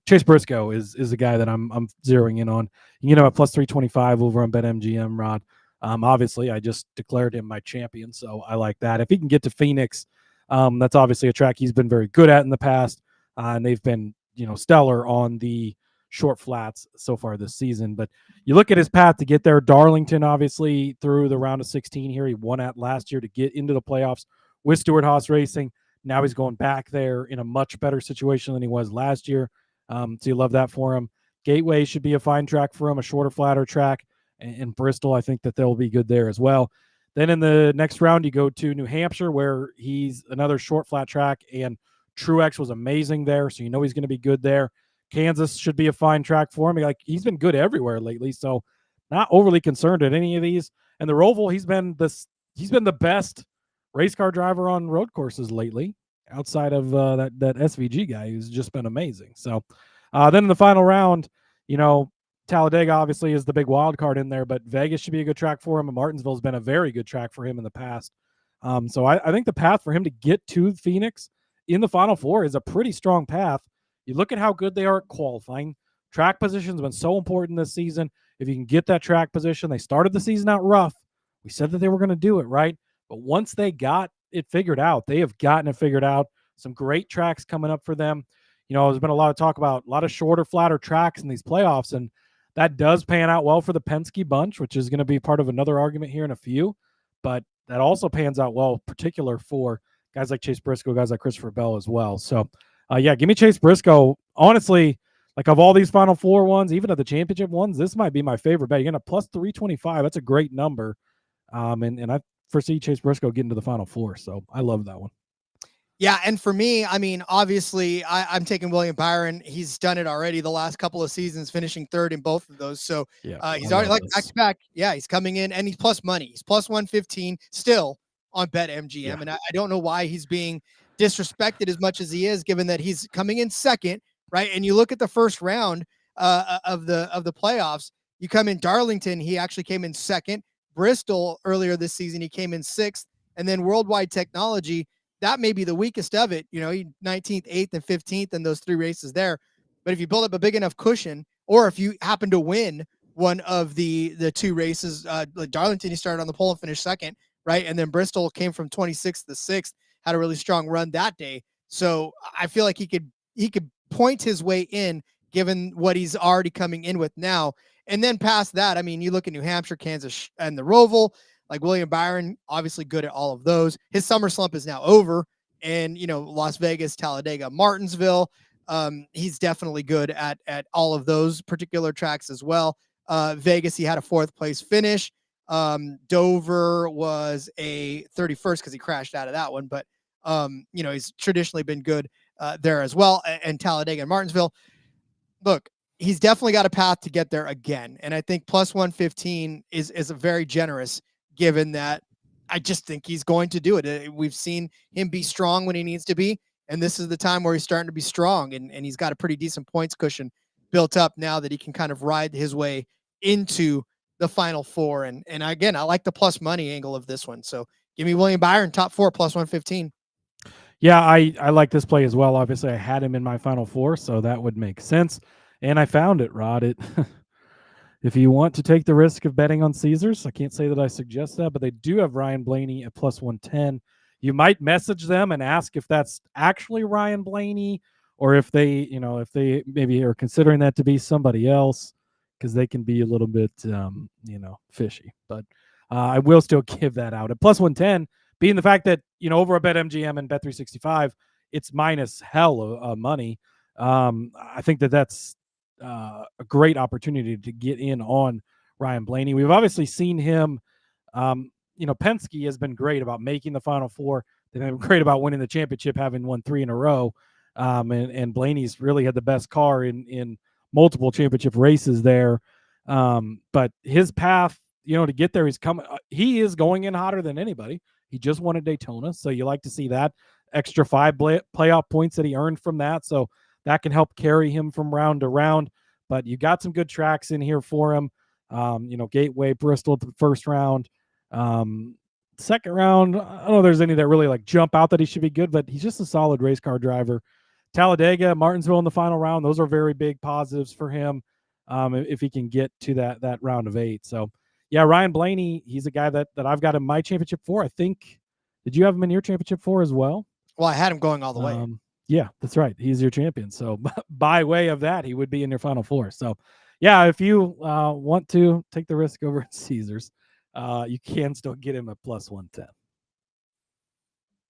Chase Briscoe is a guy that I'm zeroing in on. You know, at plus 325 over on BetMGM, Rod. Obviously, I just declared him my champion, so I like that. If he can get to Phoenix, that's obviously a track he's been very good at in the past, and they've been, you know, stellar on the short flats so far this season. But you look at his path to get there. Darlington, obviously, through the round of 16 here. He won at last year to get into the playoffs with Stewart-Haas Racing. Now he's going back there in a much better situation than he was last year. So you love that for him. Gateway should be a fine track for him, a shorter, flatter track. And Bristol, I think that they'll be good there as well. Then in the next round, you go to New Hampshire, where he's another short, flat track, and Truex was amazing there, so you know he's going to be good there. Kansas should be a fine track for him. He's been good everywhere lately, so not overly concerned at any of these. And the Roval, he's been the best race car driver on road courses lately, outside of that SVG guy who's just been amazing. So then in the final round, you know, Talladega obviously is the big wild card in there, but Vegas should be a good track for him, and Martinsville's been a very good track for him in the past. So I think the path for him to get to Phoenix in the Final 4 is a pretty strong path. You look at how good they are at qualifying. Track position's been so important this season. If you can get that track position, they started the season out rough. We said that they were going to do it, right? But once they got it figured out, they have gotten it figured out. Some great tracks coming up for them. There's been a lot of talk about a lot of shorter, flatter tracks in these playoffs, and that does pan out well for the Penske bunch, which is going to be part of another argument here in a few. But that also pans out well, particular for guys like Chase Briscoe, guys like Christopher Bell as well. So, give me Chase Briscoe. Honestly, like of all these Final Four ones, even of the championship ones, this might be my favorite bet. You're going to plus 325. That's a great number. And I foresee Chase Briscoe getting to the Final Four. So I love that one. Yeah, and for me, I mean, obviously, I'm taking William Byron. He's done it already the last couple of seasons, finishing third in both of those. So he's already like back-to-back. Yeah, he's coming in, and he's plus money. He's plus 115 still on BetMGM, and I don't know why he's being disrespected as much as he is, given that he's coming in second, right? And you look at the first round of the playoffs. You come in Darlington, he actually came in second. Bristol earlier this season, he came in sixth, and then Worldwide Technology. That may be the weakest of it, 19th, 8th, and 15th in those three races there. But if you build up a big enough cushion, or if you happen to win one of the two races, like Darlington, he started on the pole and finished second, right? And then Bristol came from 26th to 6th, had a really strong run that day. So I feel like he could point his way in, given what he's already coming in with now. And then past that, I mean, you look at New Hampshire, Kansas, and the Roval. Like William Byron, obviously good at all of those. His summer slump is now over. And, Las Vegas, Talladega, Martinsville, he's definitely good at all of those particular tracks as well. Vegas, he had a 4th place finish. Dover was a 31st because he crashed out of that one. But, he's traditionally been good there as well. And Talladega and Martinsville. Look, he's definitely got a path to get there again. And I think plus 115 is a very generous, given that I just think he's going to do it. We've seen him be strong when he needs to be, and this is the time where he's starting to be strong, and he's got a pretty decent points cushion built up now that he can kind of ride his way into the Final Four. And again, I like the plus money angle of this one. So give me William Byron, top 4, plus 115. Yeah, I like this play as well. Obviously, I had him in my Final Four, so that would make sense. And I found it, Rod. If you want to take the risk of betting on Caesars, I can't say that I suggest that, but they do have Ryan Blaney at plus 110. You might message them and ask if that's actually Ryan Blaney, or if they maybe are considering that to be somebody else, because they can be a little bit, fishy. But I will still give that out at plus 110, being the fact that, over at BetMGM and Bet365, it's minus hell of money. I think that's a great opportunity to get in on Ryan Blaney. We've obviously seen him, Penske has been great about making the Final Four. They've been great about winning the championship, having won 3 in a row. And Blaney's really had the best car in multiple championship races there. But his path, to get there, he is going in hotter than anybody. He just won at Daytona. So you like to see that extra 5 playoff points that he earned from that. So that can help carry him from round to round. But you got some good tracks in here for him. Gateway, Bristol the first round. Second round, I don't know if there's any that really jump out that he should be good, but he's just a solid race car driver. Talladega, Martinsville in the final round, those are very big positives for him if he can get to that round of 8. So, yeah, Ryan Blaney, he's a guy that I've got in my championship 4. I think, did you have him in your championship 4 as well? Well, I had him going all the way. Yeah, that's right. He's your champion. So by way of that, he would be in your Final Four. So, yeah, if you want to take the risk over at Caesars, you can still get him at plus 110.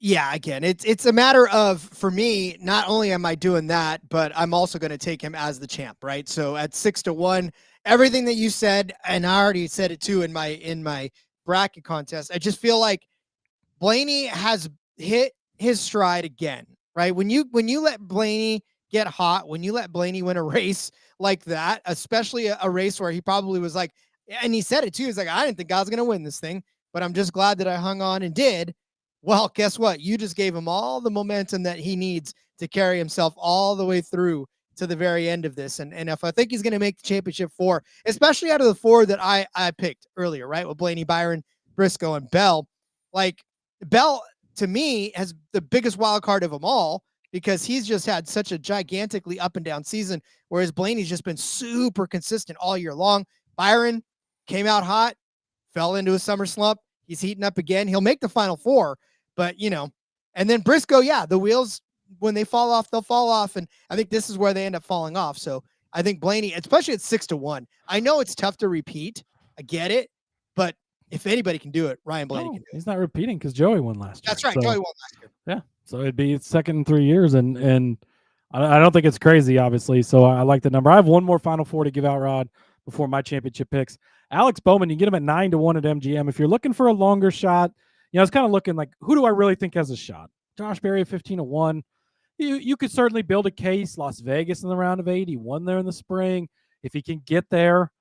Yeah, again, it's a matter of, for me, not only am I doing that, but I'm also going to take him as the champ, right? So at 6-1, everything that you said, and I already said it too in my bracket contest, I just feel like Blaney has hit his stride again. Right. When you let Blaney get hot, when you let Blaney win a race like that, especially a race where he probably was like, and he said it too, he's like, I didn't think I was going to win this thing, but I'm just glad that I hung on and did. Well, guess what? You just gave him all the momentum that he needs to carry himself all the way through to the very end of this. And if I think he's going to make the championship 4, especially out of the 4 that I picked earlier, right? With Blaney, Byron, Briscoe, and Bell, like Bell, to me, has the biggest wild card of them all, because he's just had such a gigantically up and down season, whereas Blaney's just been super consistent all year long. Byron came out hot, fell into a summer slump. He's heating up again. He'll make the Final Four, but, and then Briscoe, the wheels, when they fall off, they'll fall off, and I think this is where they end up falling off. So I think Blaney, especially at 6-1, I know it's tough to repeat. I get it, but if anybody can do it, Ryan Blaney can do it. He's not repeating because Joey won last year. That's right. So, Joey won last year. Yeah. So it'd be second in 3 years, and I don't think it's crazy, obviously. So I like the number. I have one more Final Four to give out, Rod, before my championship picks. Alex Bowman, you get him at 9-1 at MGM. If you're looking for a longer shot, I was kind of looking like, who do I really think has a shot? Josh Berry at 15-1. You could certainly build a case. Las Vegas in the round of 8. He won there in the spring. If he can get there,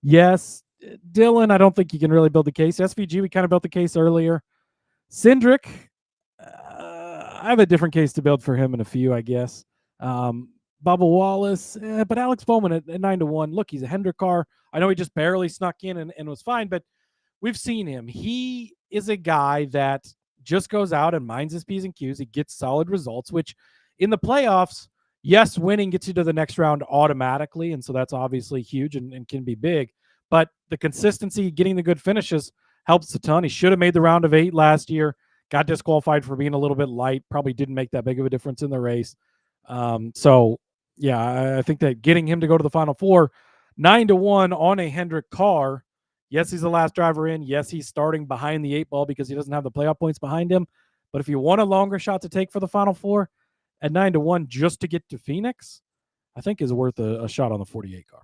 yes. Dylan, I don't think you can really build the case. SVG, we kind of built the case earlier. Cindric, I have a different case to build for him in a few, I guess. Bubba Wallace, but Alex Bowman at 9-1. Look, he's a Hendrick car. I know he just barely snuck in and was fine, but we've seen him. He is a guy that just goes out and minds his P's and Q's. He gets solid results, which in the playoffs, yes, winning gets you to the next round automatically, and so that's obviously huge and can be big. But the consistency, getting the good finishes helps a ton. He should have made the round of 8 last year, got disqualified for being a little bit light, probably didn't make that big of a difference in the race. I think that getting him to go to the Final Four, 9-1 on a Hendrick car, yes, he's the last driver in. Yes, he's starting behind the 8 ball because he doesn't have the playoff points behind him. But if you want a longer shot to take for the Final Four, at 9-1 just to get to Phoenix, I think is worth a shot on the 48 car.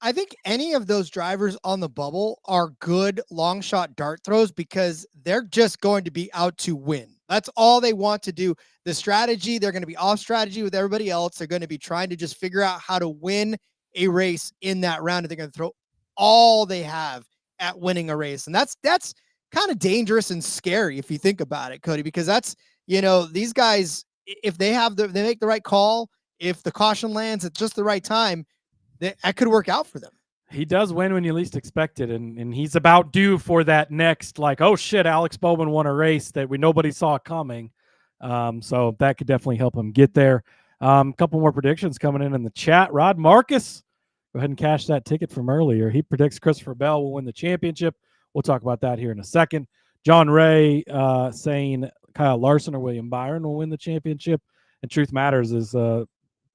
I think any of those drivers on the bubble are good long shot dart throws because they're just going to be out to win. That's all they want to do. The strategy, they're going to be off strategy with everybody else. They're going to be trying to just figure out how to win a race in that round. And they're going to throw all they have at winning a race. And that's kind of dangerous and scary if you think about it, Cody, because that's, these guys, if they make the right call, if the caution lands at just the right time, that could work out for them. He does win when you least expect it, and he's about due for that next, like, oh shit, Alex Bowman won a race that nobody saw coming. So that could definitely help him get there. A couple more predictions coming in the chat. Rod Marcus, go ahead and cash that ticket from earlier. He predicts Christopher Bell will win the championship. We'll talk about that here in a second. John Ray saying Kyle Larson or William Byron will win the championship. And Truth Matters is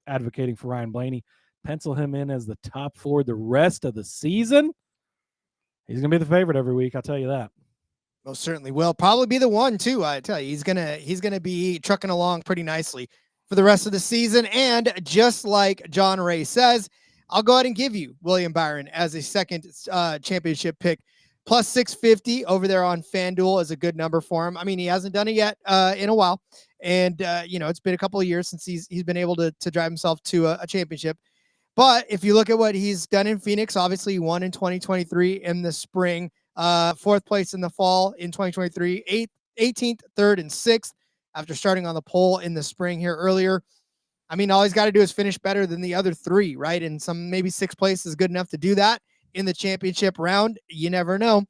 advocating for Ryan Blaney. Pencil him in as the top 4 the rest of the season. He's going to be the favorite every week. I'll tell you that. Most certainly will. Probably be the one too. I tell you, he's gonna be trucking along pretty nicely for the rest of the season. And just like John Ray says, I'll go ahead and give you William Byron as a second championship pick. Plus 650 over there on FanDuel is a good number for him. I mean, he hasn't done it yet in a while. And, it's been a couple of years since he's been able to drive himself to a championship. But if you look at what he's done in Phoenix, obviously he won in 2023 in the spring, 4th place in the fall in 2023, 18th, 3rd, and 6th after starting on the pole in the spring here earlier. I mean, all he's got to do is finish better than the other 3, right? And maybe 6th place is good enough to do that in the championship round. You never know.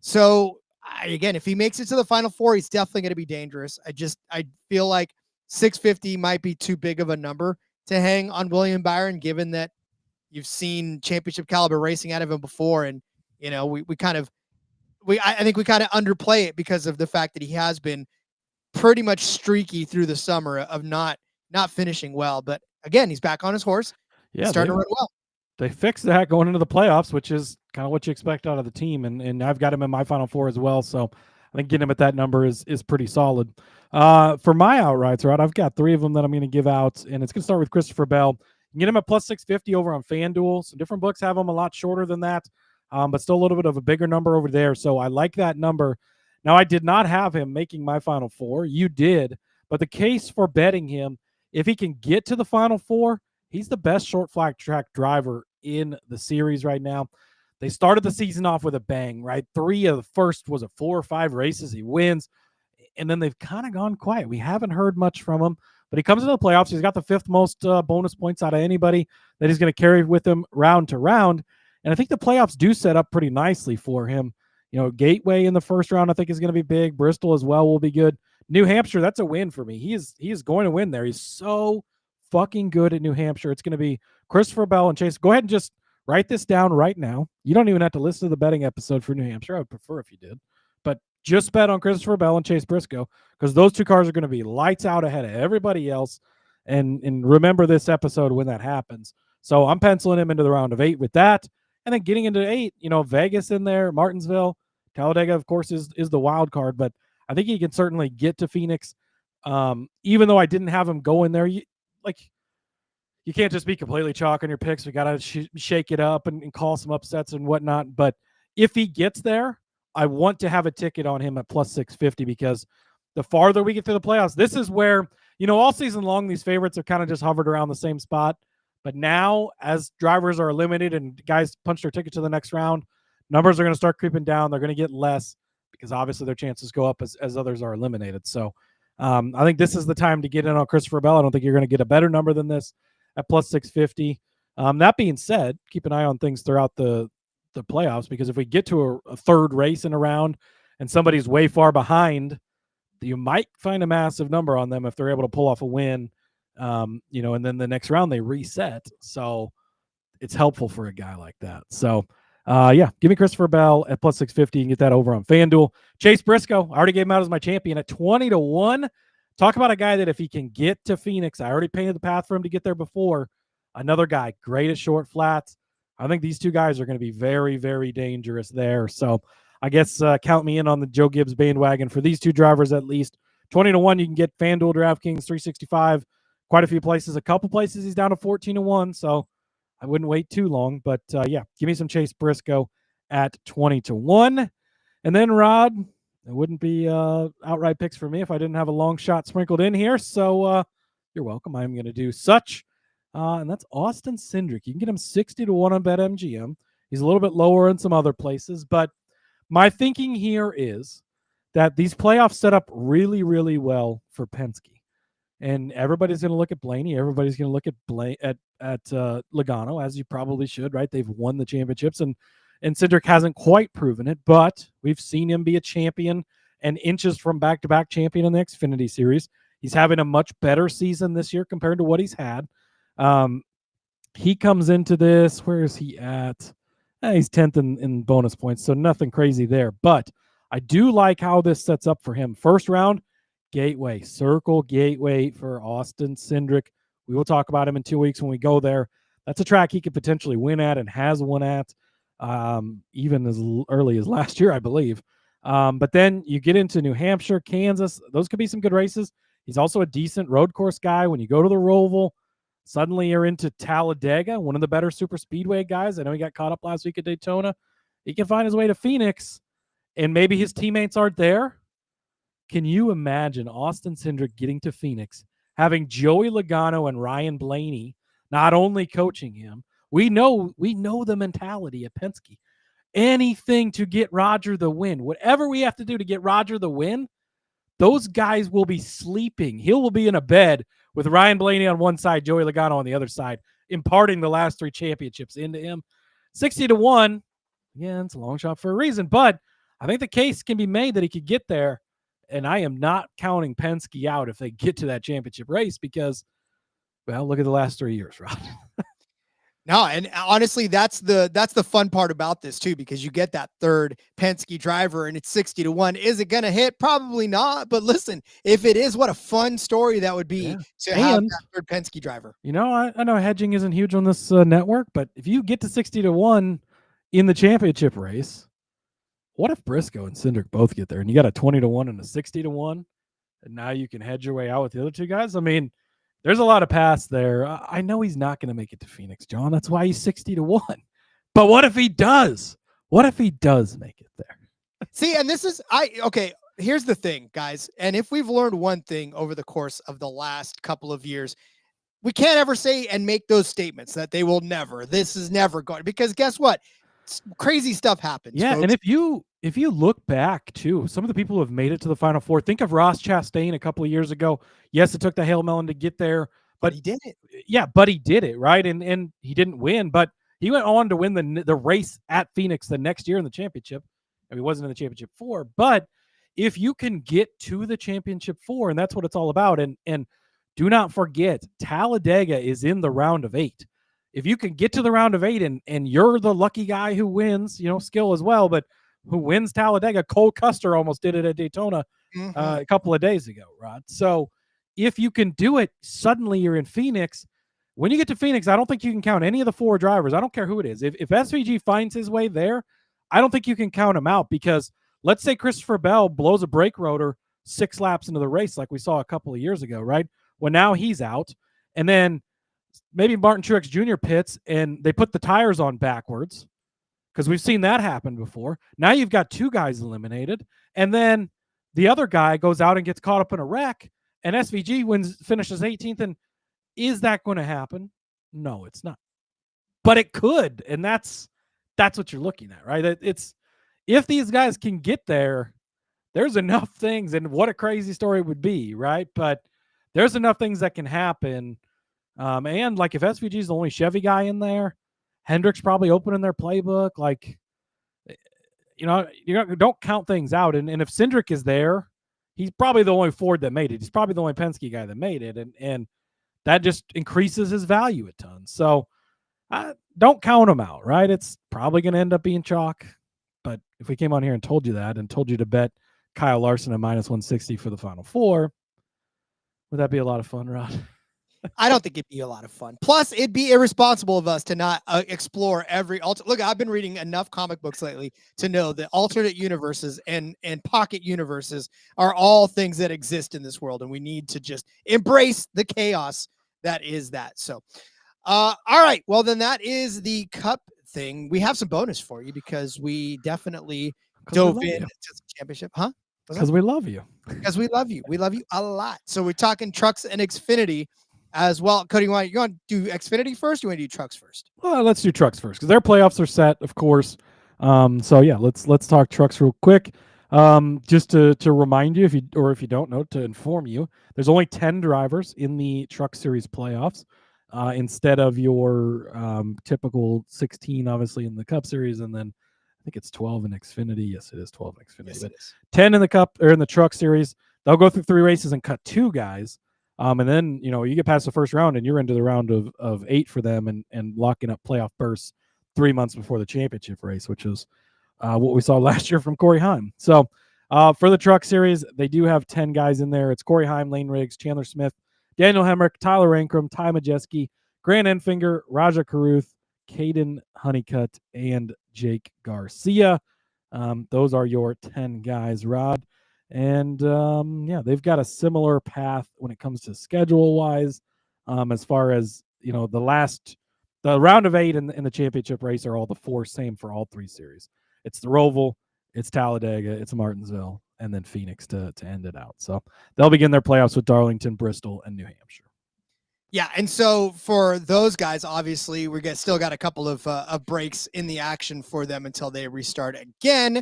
So again, if he makes it to the Final Four, he's definitely going to be dangerous. I feel like 650 might be too big of a number to hang on William Byron, given that you've seen championship caliber racing out of him before. And, I think we kind of underplay it because of the fact that he has been pretty much streaky through the summer of not finishing well. But again, he's back on his horse. Yeah, starting to run well. They fixed that going into the playoffs, which is kind of what you expect out of the team. And I've got him in my Final Four as well. So I think getting him at that number is pretty solid. For my outrights, Rod, I've got 3 of them that I'm going to give out, and it's going to start with Christopher Bell. You can get him at plus 650 over on FanDuel. Some different books have him a lot shorter than that, but still a little bit of a bigger number over there. So I like that number. Now, I did not have him making my Final Four. You did, but the case for betting him, if he can get to the Final Four, he's the best short flag track driver in the series right now. They started the season off with a bang, right? 3 of the first was 4 or 5 races he wins, and then they've kind of gone quiet. We haven't heard much from him, but he comes into the playoffs. He's got the 5th most bonus points out of anybody that he's going to carry with him round to round, and I think the playoffs do set up pretty nicely for him. Gateway in the first round, I think, is going to be big. Bristol as well will be good. New Hampshire, that's a win for me. He is going to win there. He's so fucking good at New Hampshire. It's going to be Christopher Bell and Chase. Go ahead and just write this down right now. You don't even have to listen to the betting episode for New Hampshire. I would prefer if you did. But just bet on Christopher Bell and Chase Briscoe, because those two cars are going to be lights out ahead of everybody else. And remember this episode when that happens. So I'm penciling him into the round of 8 with that. And then getting into 8, Vegas in there, Martinsville, Talladega, of course, is the wild card. But I think he can certainly get to Phoenix. Even though I didn't have him go in there, you can't just be completely chalk on your picks. We got to shake it up and call some upsets and whatnot. But if he gets there, I want to have a ticket on him at plus 650, because the farther we get to the playoffs, this is where, all season long, these favorites have kind of just hovered around the same spot. But now, as drivers are eliminated and guys punch their ticket to the next round, numbers are going to start creeping down. They're going to get less because obviously their chances go up as others are eliminated. So I think this is the time to get in on Christopher Bell. I don't think you're going to get a better number than this at plus 650. That being said, keep an eye on things throughout the playoffs, because if we get to a third race in a round and somebody's way far behind, you might find a massive number on them if they're able to pull off a win. And then the next round they reset. So it's helpful for a guy like that. So give me Christopher Bell at plus 650 and get that over on FanDuel. Chase Briscoe, I already gave him out as my champion at 20-1. Talk about a guy that if he can get to Phoenix, I already painted the path for him to get there before. Another guy, great at short flats. I think these two guys are going to be very, very dangerous there. So I guess count me in on the Joe Gibbs bandwagon for these two drivers at least. 20-1, you can get FanDuel, DraftKings, 365. Quite a few places. A couple places he's down to 14-1, so I wouldn't wait too long. But give me some Chase Briscoe at 20-1. And then, Rod, it wouldn't be outright picks for me if I didn't have a long shot sprinkled in here. So you're welcome. I'm going to do such. And that's Austin Cindric. You can get him 60-1 on BetMGM. He's a little bit lower in some other places. But my thinking here is that these playoffs set up really, really well for Penske. And everybody's going to look at Blaney. Everybody's going to look at Logano, as you probably should, right? They've won the championships, and Cindric hasn't quite proven it, but we've seen him be a champion and inches from back-to-back champion in the Xfinity Series. He's having a much better season this year compared to what he's had. He comes into this, where is he at? He's 10th in bonus points, so nothing crazy there. But I do like how this sets up for him. First round, Gateway, Circle Gateway for Austin Cindric. We will talk about him in 2 weeks when we go there. That's a track he could potentially win at and has won at, even as early as last year, I believe. But then you get into New Hampshire, Kansas. Those could be some good races. He's also a decent road course guy. When you go to the Roval, suddenly you're into Talladega, one of the better super speedway guys. I know he got caught up last week at Daytona. He can find his way to Phoenix, and maybe his teammates aren't there. Can you imagine Austin Cindric getting to Phoenix, having Joey Logano and Ryan Blaney not only coaching him? We know the mentality at Penske. Anything to get Roger the win. Whatever we have to do to get Roger the win, those guys will be sleeping. He will be in a bed with Ryan Blaney on one side, Joey Logano on the other side, imparting the last 3 championships into him. 60-1, again, it's a long shot for a reason, but I think the case can be made that he could get there. And I am not counting Penske out if they get to that championship race because, well, look at the last 3 years, Rod. No, and honestly, that's the fun part about this too, because you get that third Penske driver and it's 60-1. Is it going to hit? Probably not. But listen, if it is, what a fun story that would be to have that third Penske driver. I know hedging isn't huge on this network, but if you get to 60-1 in the championship race, what if Briscoe and Cindric both get there and you got a 20-1 and a 60-1, and now you can hedge your way out with the other two guys? I mean, there's a lot of paths there. I know he's not going to make it to Phoenix, John. That's why he's 60-1. But what if he does? What if he does make it there? See, and this is here's the thing, guys. And if we've learned one thing over the course of the last couple of years, we can't ever say and make those statements that they will never. This is never going, because guess what? Crazy stuff happens. Yeah, folks. and if you look back too, some of the people who have made it to the Final Four, think of Ross Chastain a couple of years ago. Yes, it took the Hail Melon to get there, but he did it. Yeah, but he did it, right? And he didn't win, but he went on to win the race at Phoenix the next year in the championship. and he wasn't in the championship 4. But if you can get to the championship 4, and that's what it's all about, and do not forget, Talladega is in the round of 8. If you can get to the round of 8 and you're the lucky guy who wins, skill as well, but who wins Talladega, Cole Custer almost did it at Daytona a couple of days ago, Rod. So if you can do it, suddenly you're in Phoenix. When you get to Phoenix, I don't think you can count any of the 4 drivers. I don't care who it is. If SVG finds his way there, I don't think you can count him out, because let's say Christopher Bell blows a brake rotor 6 laps into the race like we saw a couple of years ago, right? Well, now he's out. And then maybe Martin Truex Jr. pits and they put the tires on backwards, because we've seen that happen before. Now you've got 2 guys eliminated. And then the other guy goes out and gets caught up in a wreck, and SVG finishes 18th. And is that going to happen? No, it's not. But it could. And that's what you're looking at, right? It's if these guys can get there, there's enough things, and what a crazy story it would be, right? But there's enough things that can happen. And like if SVG is the only Chevy guy in there, Hendrick's probably opening their playbook. Like, you don't count things out. And if Cindric is there, he's probably the only Ford that made it. He's probably the only Penske guy that made it. And that just increases his value a ton. So don't count him out, right? It's probably going to end up being chalk. But if we came on here and told you that and told you to bet Kyle Larson at -160 for the Final Four, would that be a lot of fun, Rod? I don't think it'd be a lot of fun. Plus, it'd be irresponsible of us to not explore every Look, I've been reading enough comic books lately to know that alternate universes and pocket universes are all things that exist in this world, and we need to just embrace the chaos that is that. So, all right. Well, then that is the Cup thing. We have some bonus for you because we definitely dove into the championship, huh? Because we love you. Because we love you. We love you a lot. So we're talking Trucks and Xfinity as well. Cody, you want to do Xfinity first? Or you want to do Trucks first? Well, let's do Trucks first because their playoffs are set, of course. So yeah, let's talk Trucks real quick. Just to remind you, if you don't know, to inform you, there's only 10 drivers in the Truck Series playoffs instead of your typical 16, obviously in the Cup Series, and then I think it's 12 in Xfinity. Yes, it is 12 in Xfinity. Yes, but it is. 10 in the Cup or in the Truck Series. They'll go through 3 races and cut 2 guys. And then, you get past the first round and you're into the round of 8 for them and locking up playoff berths 3 months before the championship race, which is what we saw last year from Corey Heim. So for the Truck Series, they do have 10 guys in there. It's Corey Heim, Lane Riggs, Chandler Smith, Daniel Hemrick, Tyler Ankrum, Ty Majeski, Grant Enfinger, Raja Caruth, Caden Honeycutt, and Jake Garcia. Those are your 10 guys, Rod. And they've got a similar path when it comes to schedule-wise. As far as the round of 8 and the championship race are all the 4 same for all 3 series. It's the Roval, it's Talladega, it's Martinsville, and then Phoenix to end it out. So they'll begin their playoffs with Darlington, Bristol, and New Hampshire. Yeah, and so for those guys, obviously, still got a couple of breaks in the action for them until they restart again.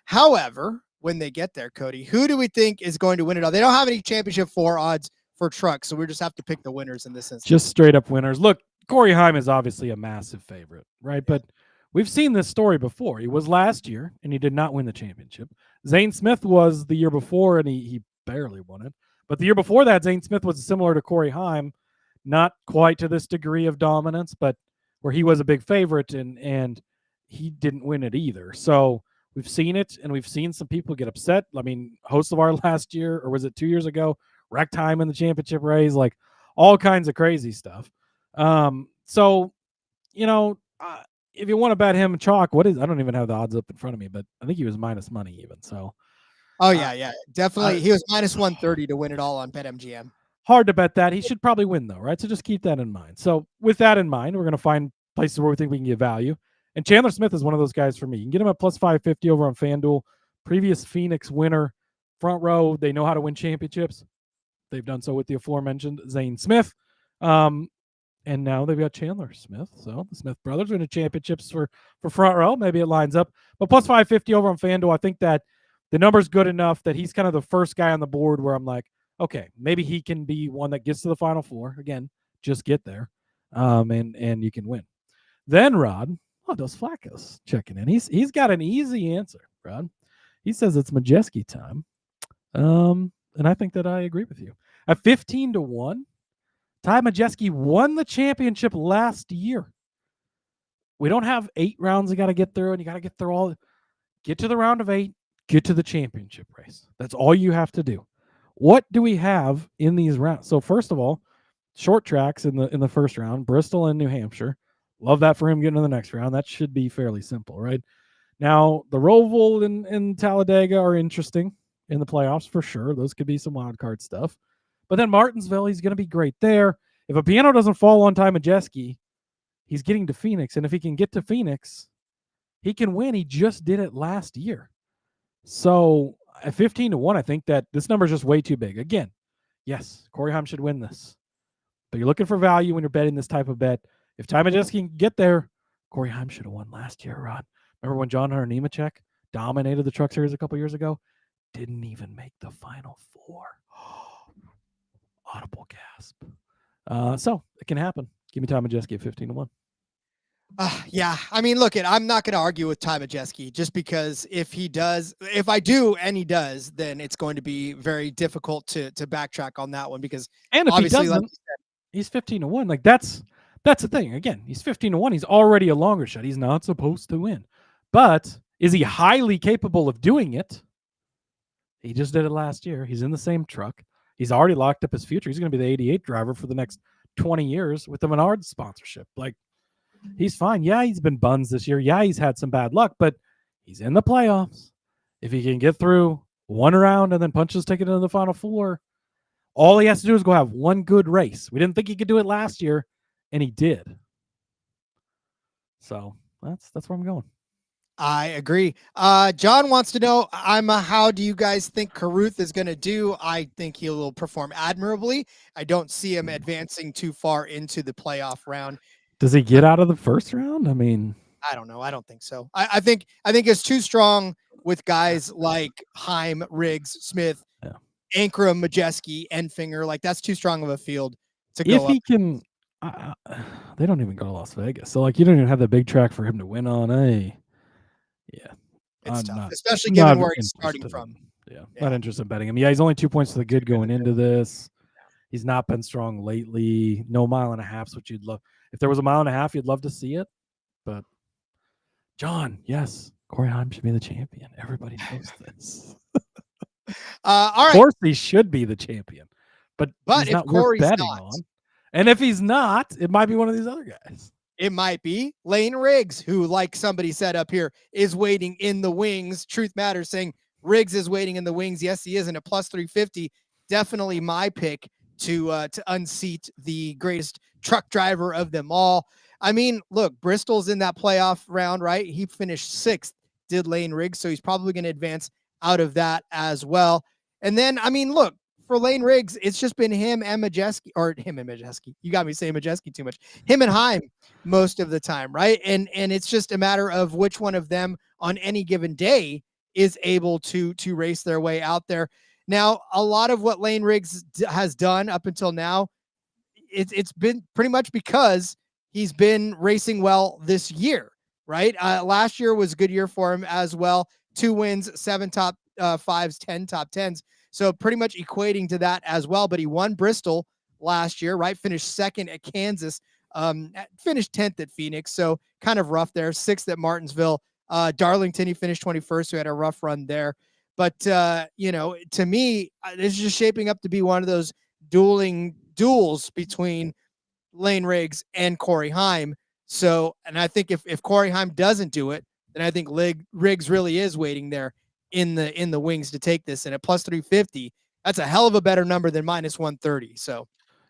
However, when they get there, Cody, who do we think is going to win it all? They don't have any championship 4 odds for Trucks, so we just have to pick the winners in this instance. Just straight up winners. Look, Corey Heim is obviously a massive favorite, right? But we've seen this story before. He was last year, and he did not win the championship. Zane Smith was the year before, and he barely won it. But the year before that, Zane Smith was similar to Corey Heim, not quite to this degree of dominance, but where he was a big favorite, and he didn't win it either. So we've seen it, and we've seen some people get upset. I mean, Hocevar last year, or was it 2 years ago, wrecked time in the championship race, like all kinds of crazy stuff. So, if you want to bet him chalk, I don't even have the odds up in front of me, but I think he was minus money even. So, oh yeah, definitely. He was minus 130 to win it all on BetMGM. Hard to bet that. He should probably win though, right? So just keep that in mind. So with that in mind, we're going to find places where we think we can get value. And Chandler Smith is one of those guys for me. You can get him at plus 550 over on FanDuel. Previous Phoenix winner, front row. They know how to win championships. They've done so with the aforementioned Zane Smith. And now they've got Chandler Smith. So the Smith brothers winning championships for front row. Maybe it lines up. But plus 550 over on FanDuel, I think that the number's good enough that he's kind of the first guy on the board where I'm like, okay, maybe he can be one that gets to the Final Four. Again, just get there. And you can win. Then, Rod, Dos Flacco's checking in. He's got an easy answer. Rod. He says it's Majeski time. And I think that I agree with you. At 15-1, Ty Majeski won the championship last year. We don't have 8 rounds you got to get through, and you got to get through all. Get to the round of 8, get to the championship race. That's all you have to do. What do we have in these rounds? So first of all, short tracks in the first round, Bristol and New Hampshire. Love that for him getting to the next round. That should be fairly simple, right? Now, the Roval and Talladega are interesting in the playoffs for sure. Those could be some wild card stuff. But then Martinsville, he's going to be great there. If a piano doesn't fall on Ty Majeski, he's getting to Phoenix. And if he can get to Phoenix, he can win. He just did it last year. So at 15-1, I think that this number is just way too big. Again, yes, Corey Heim should win this. But you're looking for value when you're betting this type of bet. If Ty Majeski can get there, Corey Heim should have won last year, Rod. Remember when John Hunter Nemechek dominated the Truck Series a couple years ago? Didn't even make the Final Four. Audible gasp. So it can happen. Give me Ty Majeski at 15-1. Yeah, I mean, look, I'm not going to argue with Ty Majeski just because if I do and he does, then it's going to be very difficult to backtrack on that one because and if obviously, he doesn't, he's 15-1. Like that's the thing. Again, he's 15-1. He's already a longer shot. He's not supposed to win, but is he highly capable of doing it? He just did it last year. He's in the same truck. He's already locked up his future. He's going to be the 88 driver for the next 20 years with the Menards sponsorship. Like, he's fine. Yeah, he's been buns this year. Yeah, he's had some bad luck, but he's in the playoffs. If he can get through one round and then punch his ticket into the Final Four, all he has to do is go have one good race. We didn't think he could do it last year, and he did. So that's where I'm going. I agree. John wants to know, how do you guys think Carruth is going to do? I think he will perform admirably. I don't see him advancing too far into the playoff round. Does he get out of the first round? I mean, I don't know. I don't think so. I think it's too strong with guys like Heim, Riggs, Smith, Ankrum, Majeski, Enfinger. Like, that's too strong of a field to go. If he can, they don't even go to Las Vegas, so like you don't even have the big track for him to win on. It's tough, especially given where he's starting from. Not interested in betting him. Yeah, he's only 2 points to the good going into this. He's not been strong lately. No 1.5 miles, which you'd love. If there was a 1.5 miles, you'd love to see it. But John, yes, Corey Heim should be the champion. Everybody knows this. All right. Of course, he should be the champion, but he's if not Corey's worth betting not, on. And if he's not, it might be one of these other guys. It might be Lane Riggs, who, like somebody said up here, is waiting in the wings. Truth Matters saying Riggs is waiting in the wings. Yes, he is, in a plus 350. Definitely my pick to unseat the greatest truck driver of them all. I mean, look, Bristol's in that playoff round, right? He finished 6th, did Lane Riggs, so he's probably going to advance out of that as well. And then, I mean, look, for Lane Riggs, it's just been him and Majeski. You got me saying Majeski too much. Him and Heim most of the time, right? And it's just a matter of which one of them on any given day is able to race their way out there. Now, a lot of what Lane Riggs has done up until now, it's been pretty much because he's been racing well this year, right? Last year was a good year for him as well. 2 wins, 7 top 5s, 10 top 10s. So pretty much equating to that as well. But he won Bristol last year, right? Finished 2nd at Kansas, finished 10th at Phoenix. So kind of rough there. 6th at Martinsville. Darlington, he finished 21st, so he had a rough run there. But, to me, this is just shaping up to be one of those duels between Lane Riggs and Corey Heim. So, and I think if Corey Heim doesn't do it, then I think Riggs really is waiting there in the wings to take this. And at plus 350, that's a hell of a better number than minus 130. So,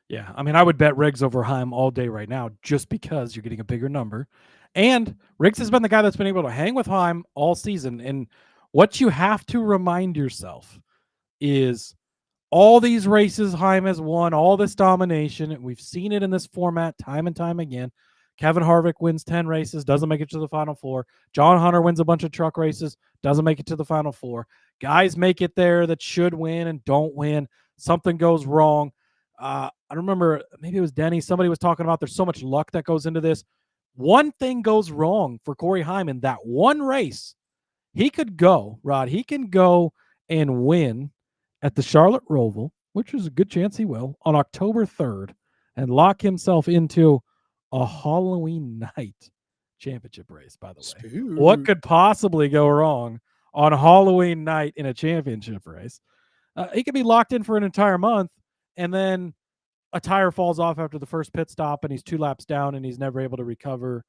yeah, I mean, I would bet Riggs over Heim all day right now just because you're getting a bigger number. And Riggs has been the guy that's been able to hang with Heim all season. And what you have to remind yourself is all these races Heim has won, all this domination, and we've seen it in this format time and time again. Kevin Harvick wins 10 races, doesn't make it to the Final Four. John Hunter wins a bunch of truck races, doesn't make it to the Final Four. Guys make it there that should win and don't win. Something goes wrong. I remember, maybe it was Denny, somebody was talking about there's so much luck that goes into this. One thing goes wrong for Corey Heim in that one race, He could go, Rod. He can go and win at the Charlotte Roval, which is a good chance he will, on October 3rd, and lock himself into a Halloween night championship race, by the way. What could possibly go wrong on Halloween night in a championship race? He could be locked in for an entire month, and then a tire falls off after the first pit stop, and he's 2 laps down, and he's never able to recover.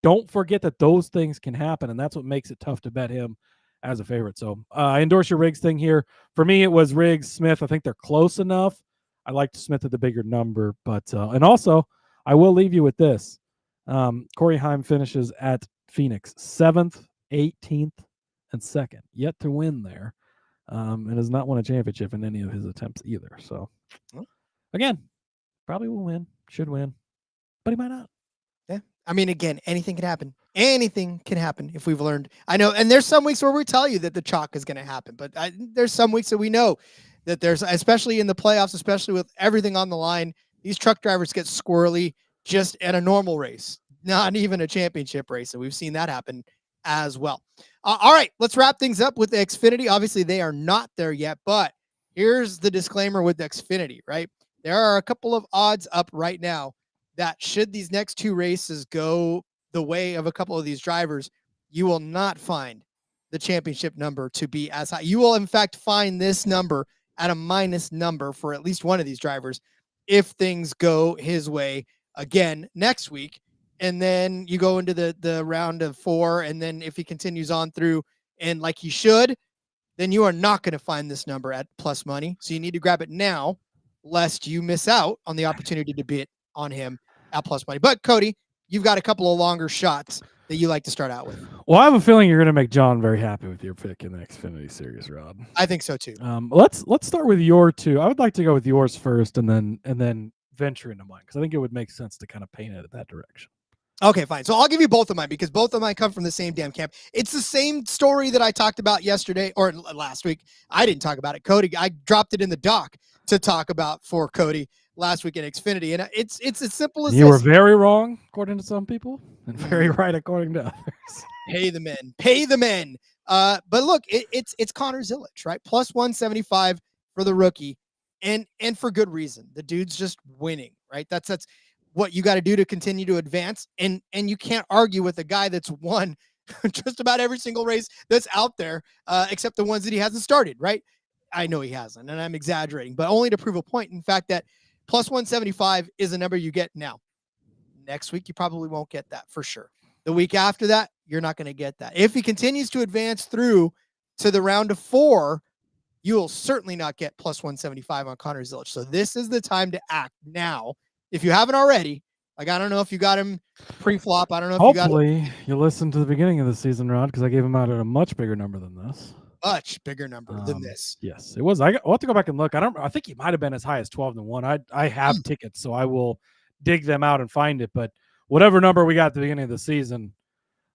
Don't forget that those things can happen, and that's what makes it tough to bet him as a favorite. So I endorse your Riggs thing here. For me, it was Riggs, Smith. I think they're close enough. I liked Smith at the bigger number, but and also I will leave you with this. Corey Heim finishes at Phoenix 7th, 18th, and 2nd. Yet to win there, and has not won a championship in any of his attempts either. So again, probably will win, should win, but he might not. Yeah. I mean, again, anything can happen. Anything can happen if we've learned. I know, and there's some weeks where we tell you that the chalk is going to happen, but there's some weeks that we know that there's, especially in the playoffs, especially with everything on the line, these truck drivers get squirrely just at a normal race, not even a championship race. And we've seen that happen as well. All right, let's wrap things up with the Xfinity. Obviously, they are not there yet, but here's the disclaimer with the Xfinity, right? There are a couple of odds up right now that should these next 2 races go the way of a couple of these drivers, you will not find the championship number to be as high. You will, in fact, find this number at a minus number for at least one of these drivers if things go his way again next week. And then you go into the round of 4, and then if he continues on through and like he should, then you are not going to find this number at plus money. So you need to grab it now, lest you miss out on the opportunity to bid on him at plus money. But Cody, you've got a couple of longer shots that you like to start out with. Well, I have a feeling you're going to make John very happy with your pick in the Xfinity Series, Rod. I think so too. Let's start with your 2. I would like to go with yours first, and then venture into mine, because I think it would make sense to kind of paint it that direction. Okay, fine. So I'll give you both of mine because both of mine come from the same damn camp. It's the same story that I talked about yesterday or last week. I didn't talk about it. Cody, I dropped it in the doc to talk about for Cody last week in Xfinity. And it's as simple as you this. were very wrong, according to some people, and very right, according to others. Pay the men. Pay the men. But look, it's Connor Zilisch, right? Plus 175 for the rookie. And for good reason. The dude's just winning, right? That's what you got to do to continue to advance. And you can't argue with a guy that's won just about every single race that's out there, except the ones that he hasn't started, right? I know he hasn't, and I'm exaggerating, but only to prove a point. In fact, that plus 175 is a number you get now. Next week, you probably won't get that for sure. The week after that, you're not going to get that. If he continues to advance through to the round of 4, you will certainly not get plus 175 on Connor Zilisch. So this is the time to act now. If you haven't already, like, I don't know if you got him pre-flop. I don't know if Hopefully you listened to the beginning of the season, Rod, because I gave him out at a much bigger number than this. Much bigger number than this. Yes, it was. I'll have to go back and look. I think he might have been as high as 12-1. I have tickets, so I will dig them out and find it. But whatever number we got at the beginning of the season,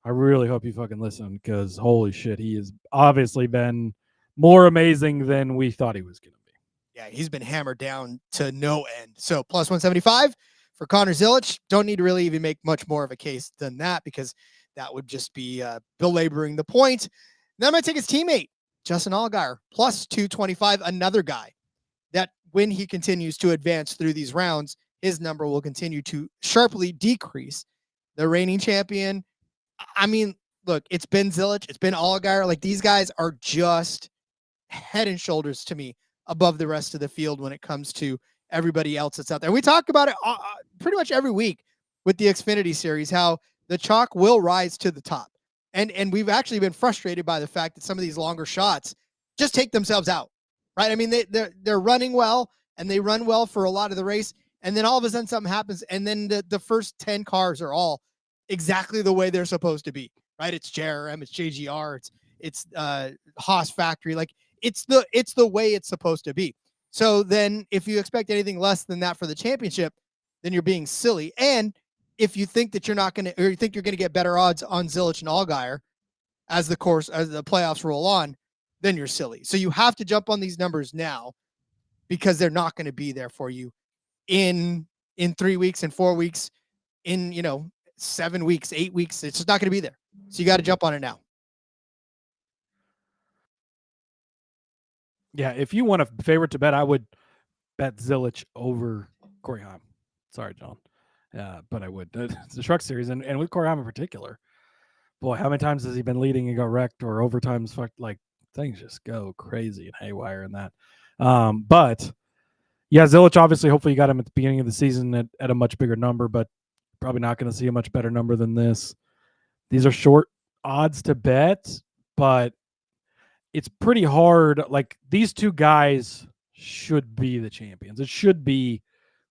I really hope you fucking listen, because holy shit, he has obviously been more amazing than we thought he was going to be. Yeah, he's been hammered down to no end. So plus 175 for Connor Zilisch. Don't need to really even make much more of a case than that, because that would just be belaboring the point. Then I'm going to take his teammate, Justin Allgaier, plus 225, another guy that when he continues to advance through these rounds, his number will continue to sharply decrease. The reigning champion, I mean, look, it's been Zilisch, it's been Allgaier. Like, these guys are just head and shoulders to me above the rest of the field when it comes to everybody else that's out there. We talk about it pretty much every week with the Xfinity Series, how the chalk will rise to the top. And we've actually been frustrated by the fact that some of these longer shots just take themselves out, right? I mean, they're running well, and they run well for a lot of the race, and then all of a sudden something happens, and then the first 10 cars are all exactly the way they're supposed to be, right? It's JRM, it's JGR, it's Haas factory. Like, it's the way it's supposed to be. So then if you expect anything less than that for the championship, then you're being silly. And if you think that you're not going to, or you think you're going to get better odds on Zilisch and Allgaier as the playoffs roll on, then you're silly. So you have to jump on these numbers now, because they're not going to be there for you in 3 weeks, in 4 weeks, in 7 weeks, 8 weeks. It's just not going to be there. So you got to jump on it now. Yeah, if you want a favorite to bet, I would bet Zilisch over Corey Heim. Sorry, John. But I would. It's the Truck Series, and with Corey Heim in particular, boy, how many times has he been leading and got wrecked, or overtimes? Like, things just go crazy and haywire in that. But yeah, Zilisch, obviously, hopefully you got him at the beginning of the season at a much bigger number, but probably not going to see a much better number than this. These are short odds to bet, but it's pretty hard. Like, these two guys should be the champions. It should be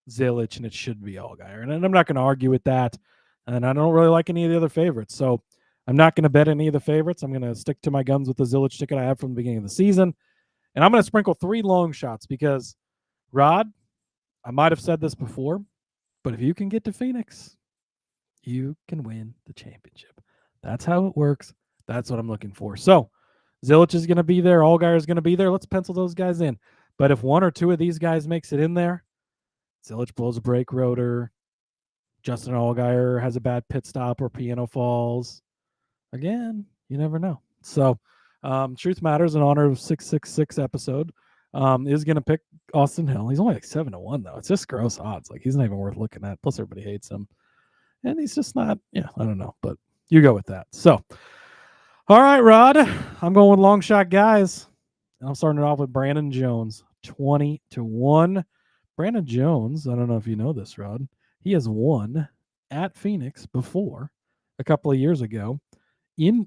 Zilisch and it should be Allgaier. And I'm not going to argue with that. And I don't really like any of the other favorites. So I'm not going to bet any of the favorites. I'm going to stick to my guns with the Zilisch ticket I have from the beginning of the season. And I'm going to sprinkle 3 long shots because, Rod, I might have said this before, but if you can get to Phoenix, you can win the championship. That's how it works. That's what I'm looking for. So Zilisch is going to be there. Allgaier is going to be there. Let's pencil those guys in. But if one or two of these guys makes it in there, Zilisch blows a brake rotor, Justin Allgaier has a bad pit stop or piano falls. Again, you never know. So Truth Matters in honor of 666 episode is going to pick Austin Hill. He's only like 7-1 though. It's just gross odds. Like, he's not even worth looking at. Plus everybody hates him. And he's just not, I don't know. But you go with that. So, all right, Rod. I'm going with long shot guys. And I'm starting it off with Brandon Jones, 20-1. Brandon Jones, I don't know if you know this, Rod. He has won at Phoenix before a couple of years ago.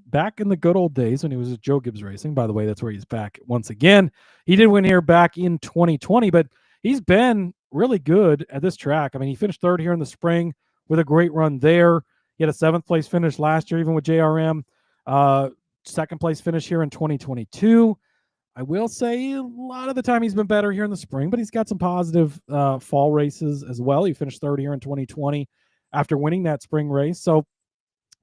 Back in the good old days when he was with Joe Gibbs Racing. By the way, that's where he's back once again. He did win here back in 2020, but he's been really good at this track. I mean, he finished third here in the spring with a great run there. He had a 7th place finish last year, even with JRM. 2nd place finish here in 2022. I will say a lot of the time he's been better here in the spring, but he's got some positive fall races as well. He finished third here in 2020 after winning that spring race. So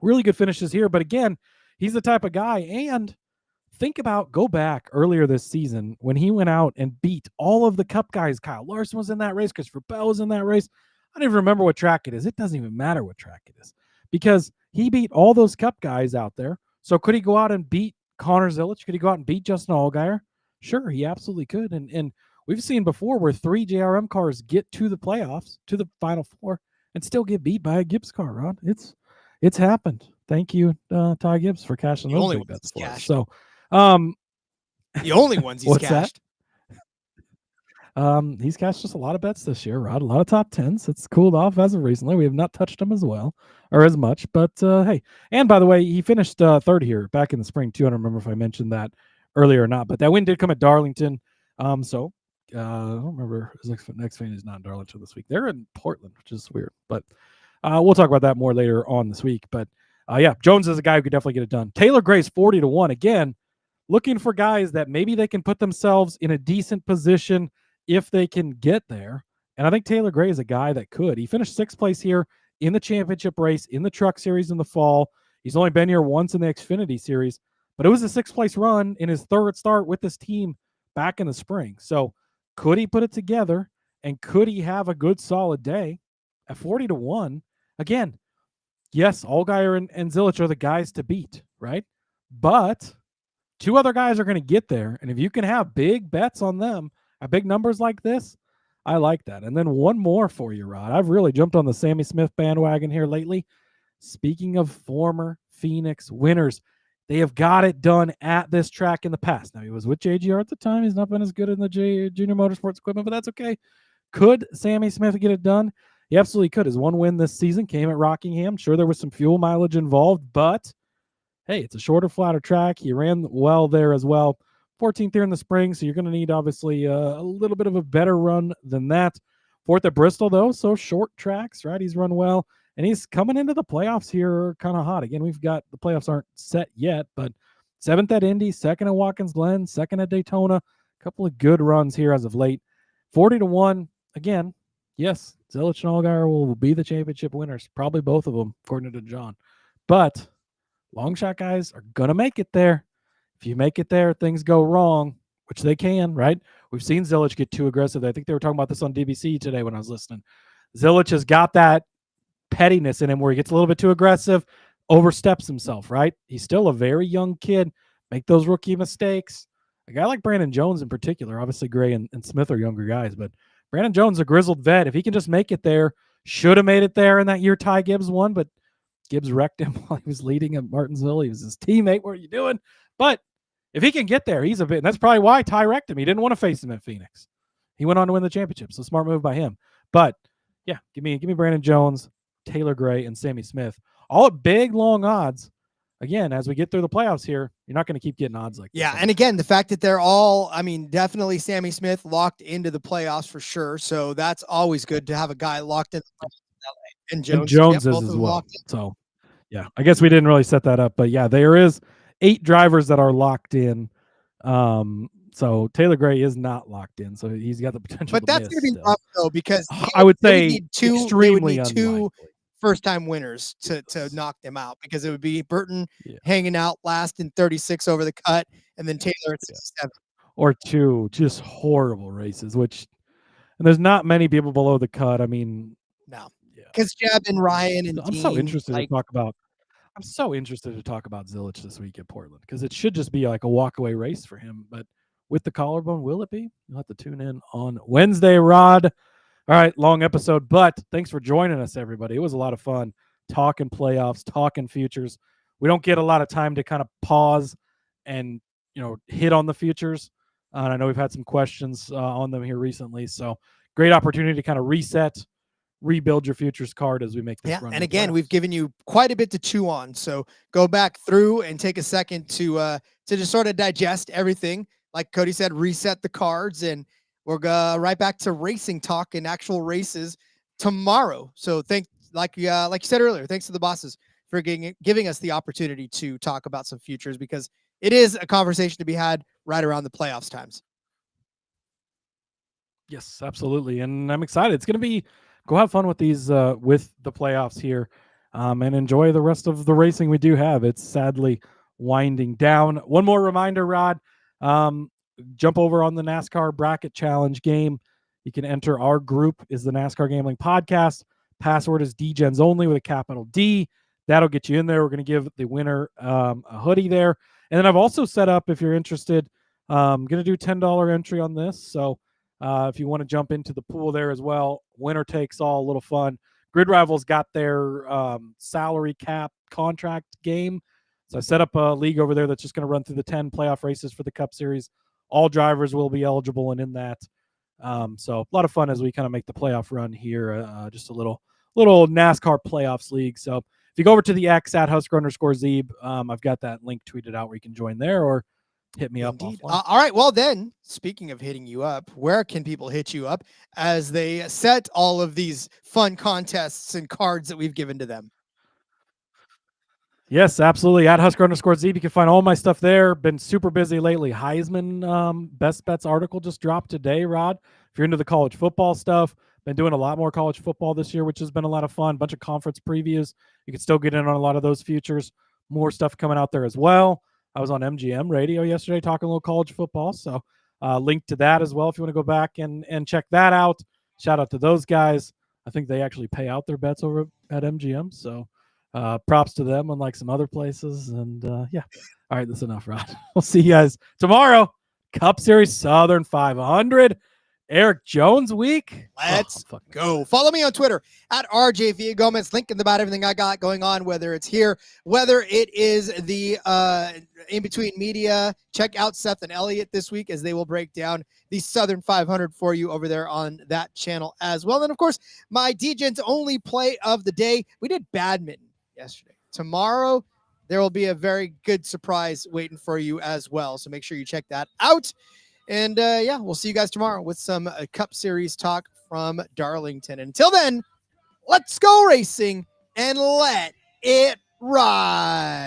really good finishes here. But again, he's the type of guy. And go back earlier this season when he went out and beat all of the Cup guys. Kyle Larson was in that race. Christopher Bell was in that race. I don't even remember what track it is. It doesn't even matter what track it is because he beat all those Cup guys out there. So could he go out and beat Connor Zilisch? Could he go out and beat Justin Allgaier? Sure, he absolutely could. And we've seen before where 3 JRM cars get to the playoffs, to the Final Four, and still get beat by a Gibbs car, Ron. It's happened. Thank you, Ty Gibbs, for cashing those big bets for us. So, the only ones he's cashed. He's cashed just a lot of bets this year, Rod. A lot of top 10s. It's cooled off as of recently. We have not touched him as much. But hey, and by the way, he finished third here back in the spring too. I don't remember if I mentioned that earlier or not, but that win did come at Darlington. So I don't remember. His next fan is not in Darlington this week. They're in Portland, which is weird. But we'll talk about that more later on this week. But yeah, Jones is a guy who could definitely get it done. Taylor Gray's 40-1. Again, looking for guys that maybe they can put themselves in a decent position if they can get there. And I think Taylor Gray is a guy that could. He finished 6th place here in the championship race, in the Truck Series in the fall. He's only been here once in the Xfinity Series, but it was a 6th place run in his 3rd start with this team back in the spring. So could he put it together, and could he have a good solid day at 40-1? Again, yes, Allgaier and Zilisch are the guys to beat, right? But 2 other guys are going to get there, and if you can have big bets on them at big numbers like this, I like that. And then one more for you, Rod. I've really jumped on the Sammy Smith bandwagon here lately. Speaking of former Phoenix winners, they have got it done at this track in the past. Now, he was with JGR at the time. He's not been as good in the Junior Motorsports equipment, but that's okay. Could Sammy Smith get it done? He absolutely could. His one win this season came at Rockingham. Sure, there was some fuel mileage involved, but hey, it's a shorter, flatter track. He ran well there as well. 14th here in the spring, so you're going to need, obviously, a little bit of a better run than that. 4th at Bristol, though, so short tracks, right? He's run well, and he's coming into the playoffs here kind of hot. Again, the playoffs aren't set yet, but 7th at Indy, 2nd at Watkins Glen, 2nd at Daytona. A couple of good runs here as of late. 40-1, again, yes, Zilisch and Allgaier will be the championship winners, probably both of them, according to John. But long shot guys are going to make it there. If you make it there, things go wrong, which they can, right? We've seen Zilisch get too aggressive. I think they were talking about this on DBC today when I was listening. Zilisch has got that pettiness in him where he gets a little bit too aggressive, oversteps himself, right? He's still a very young kid. Make those rookie mistakes. a guy like Brandon Jones in particular, obviously Gray and Smith are younger guys, but Brandon Jones, a grizzled vet, if he can just make it there, should have made it there in that year Ty Gibbs won, but Gibbs wrecked him while he was leading at Martinsville. He was his teammate. What are you doing? But if he can get there, he's a bit, and that's probably why Ty wrecked him. He didn't want to face him at Phoenix. He went on to win the championship, so smart move by him. But yeah, give me Brandon Jones, Taylor Gray, and Sammy Smith. All at big, long odds. Again, as we get through the playoffs here, you're not going to keep getting odds like this. Yeah, and again, the fact that they're all, I mean, definitely Sammy Smith locked into the playoffs for sure. So that's always good to have a guy locked in. And Jones is as well. So, yeah, I guess we didn't really set that up. But, yeah, there is 8 drivers that are locked in. So Taylor Gray is not locked in. So he's got the potential But that's going to be rough, though, because I would say extremely two first-time winners to knock them out, because it would be Burton hanging out last in 36 over the cut, and then Taylor at 67. Or 2 just horrible races, and there's not many people below the cut. I mean, no, because Jeb and Ryan and I'm Dean, so interested to talk about. I'm so interested to talk about Zilisch this week at Portland, because it should just be like a walkaway race for him. But with the collarbone, will it be? You'll have to tune in on Wednesday, Rod. All right, long episode, but thanks for joining us, everybody. It was a lot of fun talking playoffs, talking futures. We don't get a lot of time to kind of pause and, hit on the futures. And I know we've had some questions on them here recently. So great opportunity to kind of reset, rebuild your futures card as we make this run. And again, we've given you quite a bit to chew on. So go back through and take a second to just sort of digest everything. Like Cody said, reset the cards, and we're right back to racing talk and actual races tomorrow. So like you said earlier, thanks to the bosses for giving us the opportunity to talk about some futures, because it is a conversation to be had right around the playoffs times. Yes, absolutely. And I'm excited. It's going to go have fun with these, with the playoffs here, and enjoy the rest of the racing we do have. It's sadly winding down. One more reminder, Rod, jump over on the NASCAR Bracket Challenge game. You can enter. Our group is the NASCAR Gambling Podcast. Password is DGens only with a capital D. That'll get you in there. We're going to give the winner a hoodie there. And then I've also set up, if you're interested, I'm going to do $10 entry on this. So if you want to jump into the pool there as well, winner takes all, a little fun. Grid Rivals got their salary cap contract game. So I set up a league over there that's just going to run through the 10 playoff races for the Cup Series. All drivers will be eligible and in that. So a lot of fun as we kind of make the playoff run here. Just a little NASCAR playoffs league. So if you go over to the X at Husker_Zeeb, I've got that link tweeted out where you can join there or hit me up. All right. Well, then, speaking of hitting you up, where can people hit you up as they set all of these fun contests and cards that we've given to them? Yes, absolutely. At Husker_Zeeb, you can find all my stuff there. Been super busy lately. Heisman Best Bets article just dropped today, Rod. If you're into the college football stuff, been doing a lot more college football this year, which has been a lot of fun. Bunch of conference previews. You can still get in on a lot of those futures. More stuff coming out there as well. I was on MGM radio yesterday talking a little college football. So link to that as well if you want to go back and check that out. Shout out to those guys. I think they actually pay out their bets over at MGM. So props to them, unlike some other places. And yeah. All right, that's enough, Rod. We'll see you guys tomorrow. Cup Series Southern 500. Eric Jones week. Let's go. Follow me on Twitter at RJ Villagomez. Link in about everything I got going on, whether it's here, whether it is the in-between media. Check out Seth and Elliott this week as they will break down the Southern 500 for you over there on that channel as well. And of course, my DGens only play of the day. We did badminton yesterday. Tomorrow, there will be a very good surprise waiting for you as well. So make sure you check that out. And yeah, we'll see you guys tomorrow with some Cup Series talk from Darlington. Until then, let's go racing and let it ride.